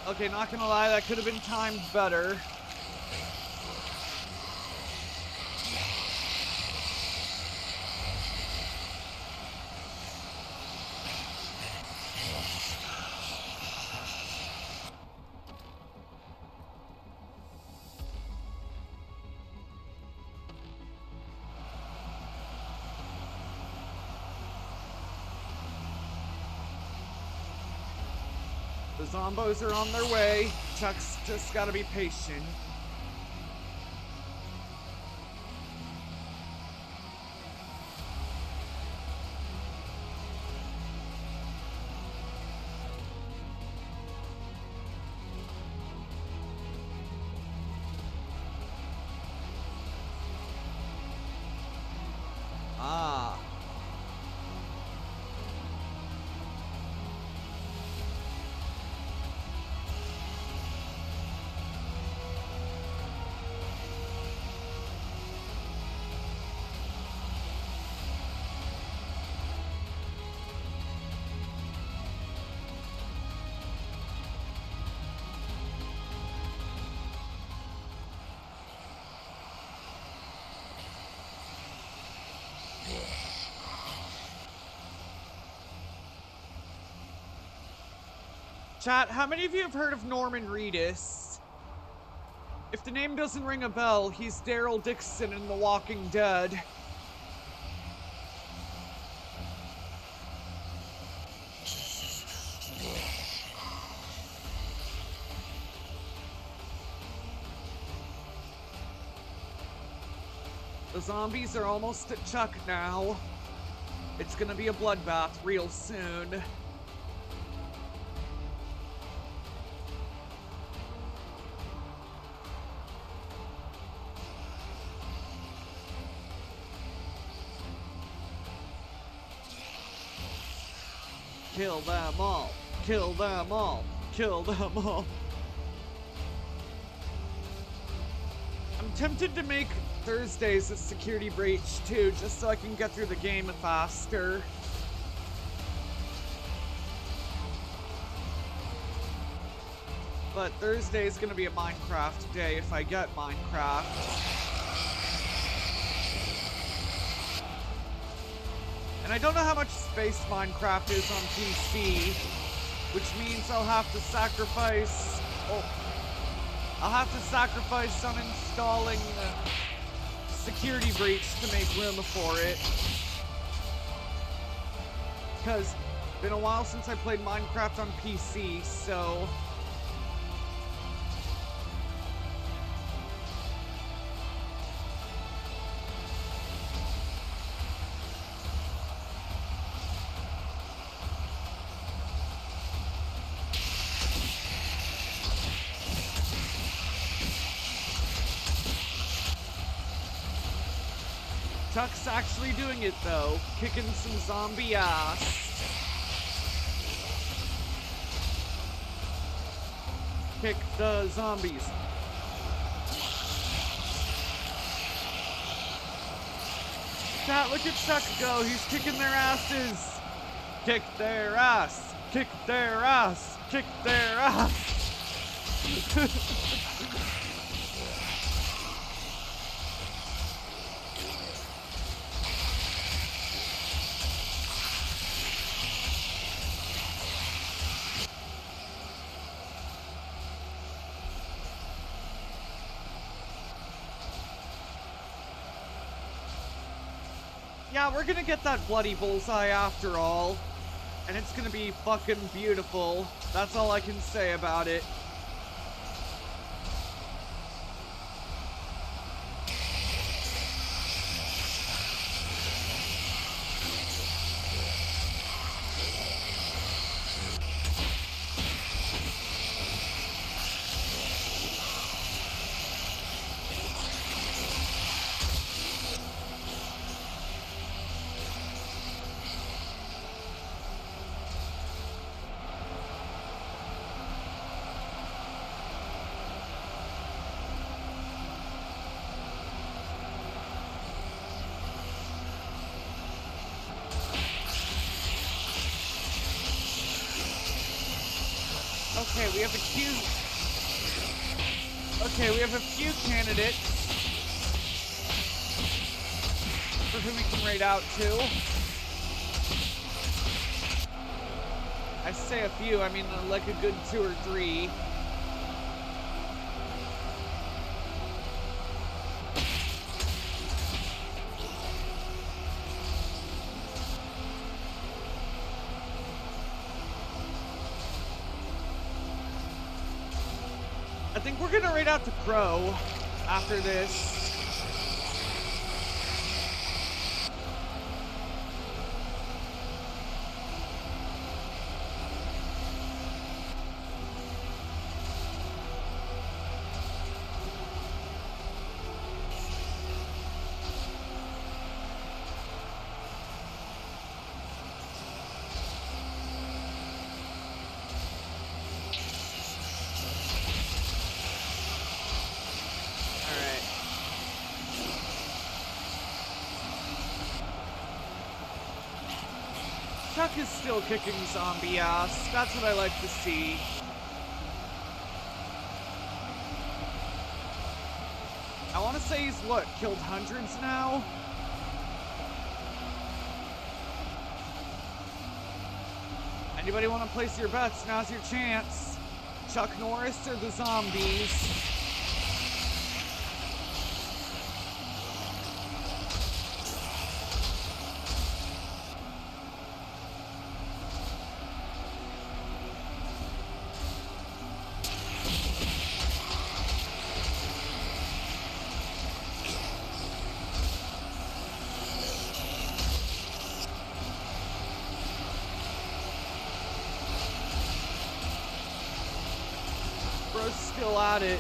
Okay, not gonna lie, that could have been timed better. The zombos are on their way. Chuck's just gotta be patient. Ah. Chat, how many of you have heard of Norman Reedus? If the name doesn't ring a bell, he's Daryl Dixon in The Walking Dead. The zombies are almost at Chuck now. It's gonna be a bloodbath real soon. Kill them all. Kill them all. Kill them all. I'm tempted to make Thursdays a security breach too, just so I can get through the game faster. But Thursday is gonna be a Minecraft day if I get Minecraft. And I don't know how much space Minecraft is on PC, which means I'll have to sacrifice. I'll have to sacrifice on installing Security Breach to make room for it. Because it's been a while since I played Minecraft on PC, so. Chuck's actually doing it though, kicking some zombie ass. Kick the zombies. Chat, look at Chuck go, he's kicking their asses. Kick their ass, kick their ass, kick their ass. Yeah, we're gonna get that bloody bullseye after all. And it's gonna be fucking beautiful. That's all I can say about it. Okay, we have a few candidates for who we can raid out to. I say a few, I mean like a good 2 or 3. I think we're gonna raid out to Crow after this. Chuck is still kicking zombie ass. That's what I like to see. I want to say he's, what, killed hundreds now? I Anybody want to place your bets? Now's your chance. Chuck Norris or the zombies? Bro's still at it.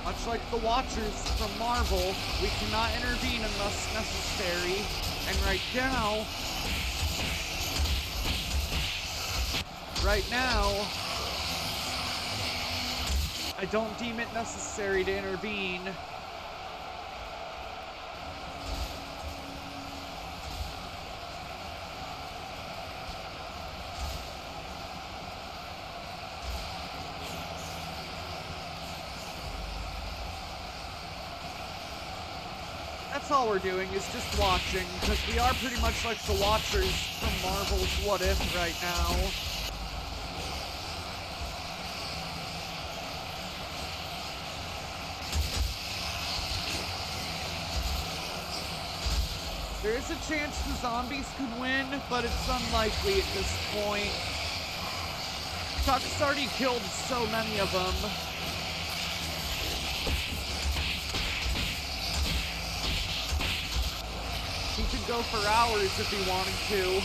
Much like the Watchers from Marvel, we cannot intervene unless necessary. And right now, I don't deem it necessary to intervene. That's all we're doing, is just watching, because we are pretty much like the Watchers from Marvel's What If right now. There is a chance the zombies could win, but it's unlikely at this point. Chuck's already killed so many of them. He could go for hours if he wanted to.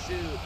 Shoot.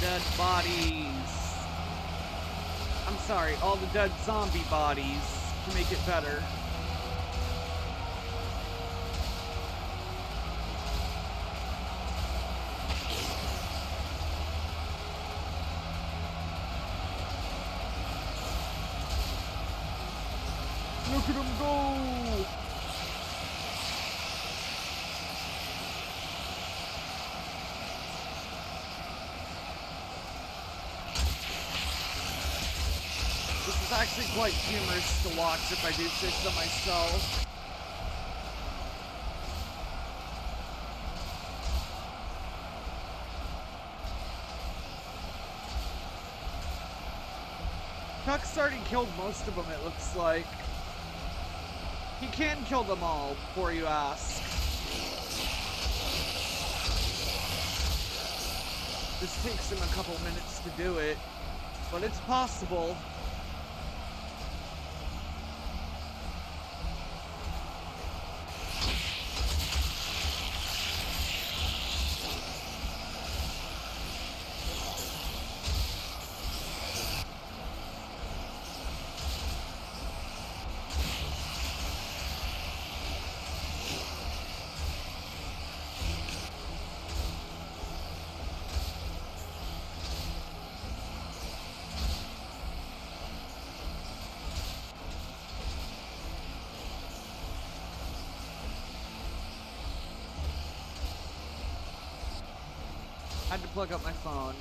Dead bodies. I'm sorry, all the dead zombie bodies to make it better. Look at him go! It's actually quite humorous to watch if I do say so myself. Chuck's already killed most of them, it looks like. He can kill them all, before you ask. This takes him a couple minutes to do it, but it's possible. I had to plug up my phone.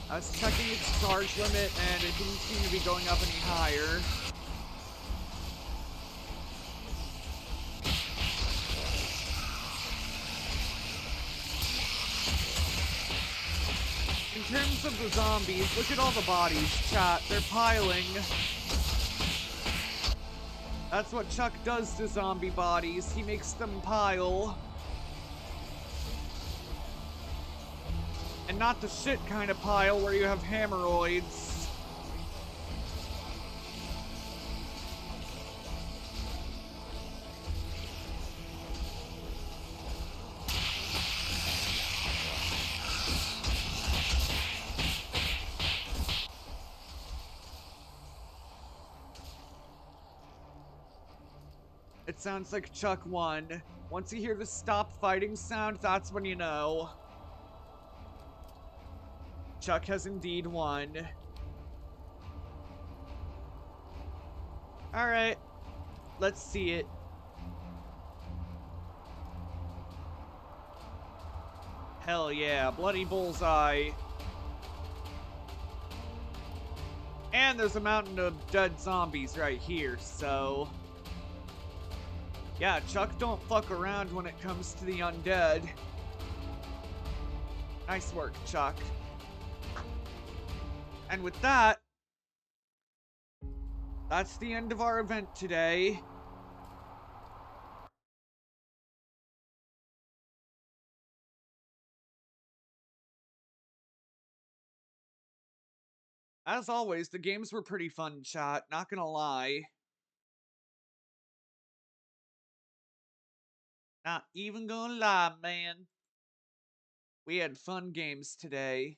I was checking its charge limit and it didn't seem to be going up any higher. In terms of the zombies, look at all the bodies, chat. They're piling. That's what Chuck does to zombie bodies. He makes them pile. And not the shit kind of pile where you have hemorrhoids. It sounds like Chuck won. Once you hear the stop fighting sound, that's when you know. Chuck has indeed won. Alright. Let's see it. Hell yeah, bloody bullseye. And there's a mountain of dead zombies right here, so... yeah, Chuck don't fuck around when it comes to the undead. Nice work, Chuck. And with that, that's the end of our event today. As always, the games were pretty fun, chat, not gonna lie. Not even gonna lie, man. We had fun games today.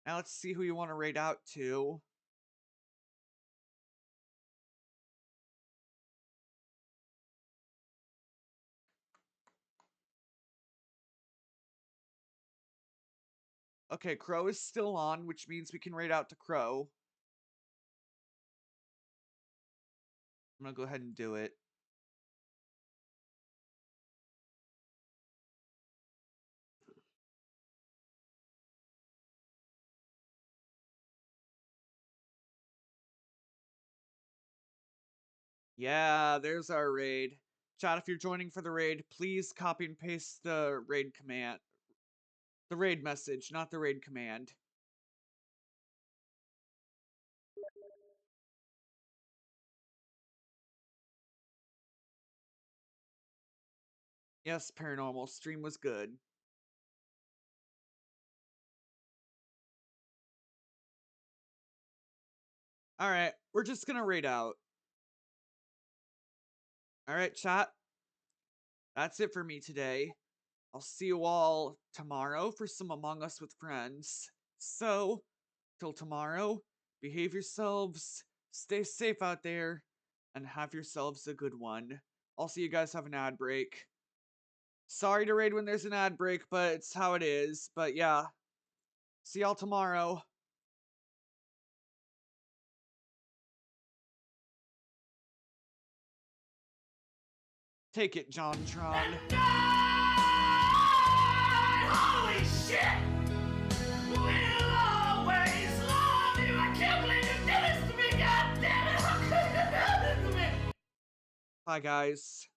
Now let's see who you want to raid out to. Okay, Crow is still on, which means we can raid out to Crow. I'm gonna go ahead and do it. Yeah, there's our raid. Chat, if you're joining for the raid, please copy and paste the raid command. The raid message, not the raid command. Yes, Paranormal, stream was good. Alright, we're just gonna raid out. Alright, chat. That's it for me today. I'll see you all tomorrow for some Among Us with Friends. So, till tomorrow, behave yourselves, stay safe out there, and have yourselves a good one. I'll see you guys have an ad break. Sorry to raid when there's an ad break, but it's how it is. But yeah, see y'all tomorrow. Take it, JonTron. Holy shit! We'll always love you. I can't believe you did this to me, goddammit! How could you do this to me? Bye, guys.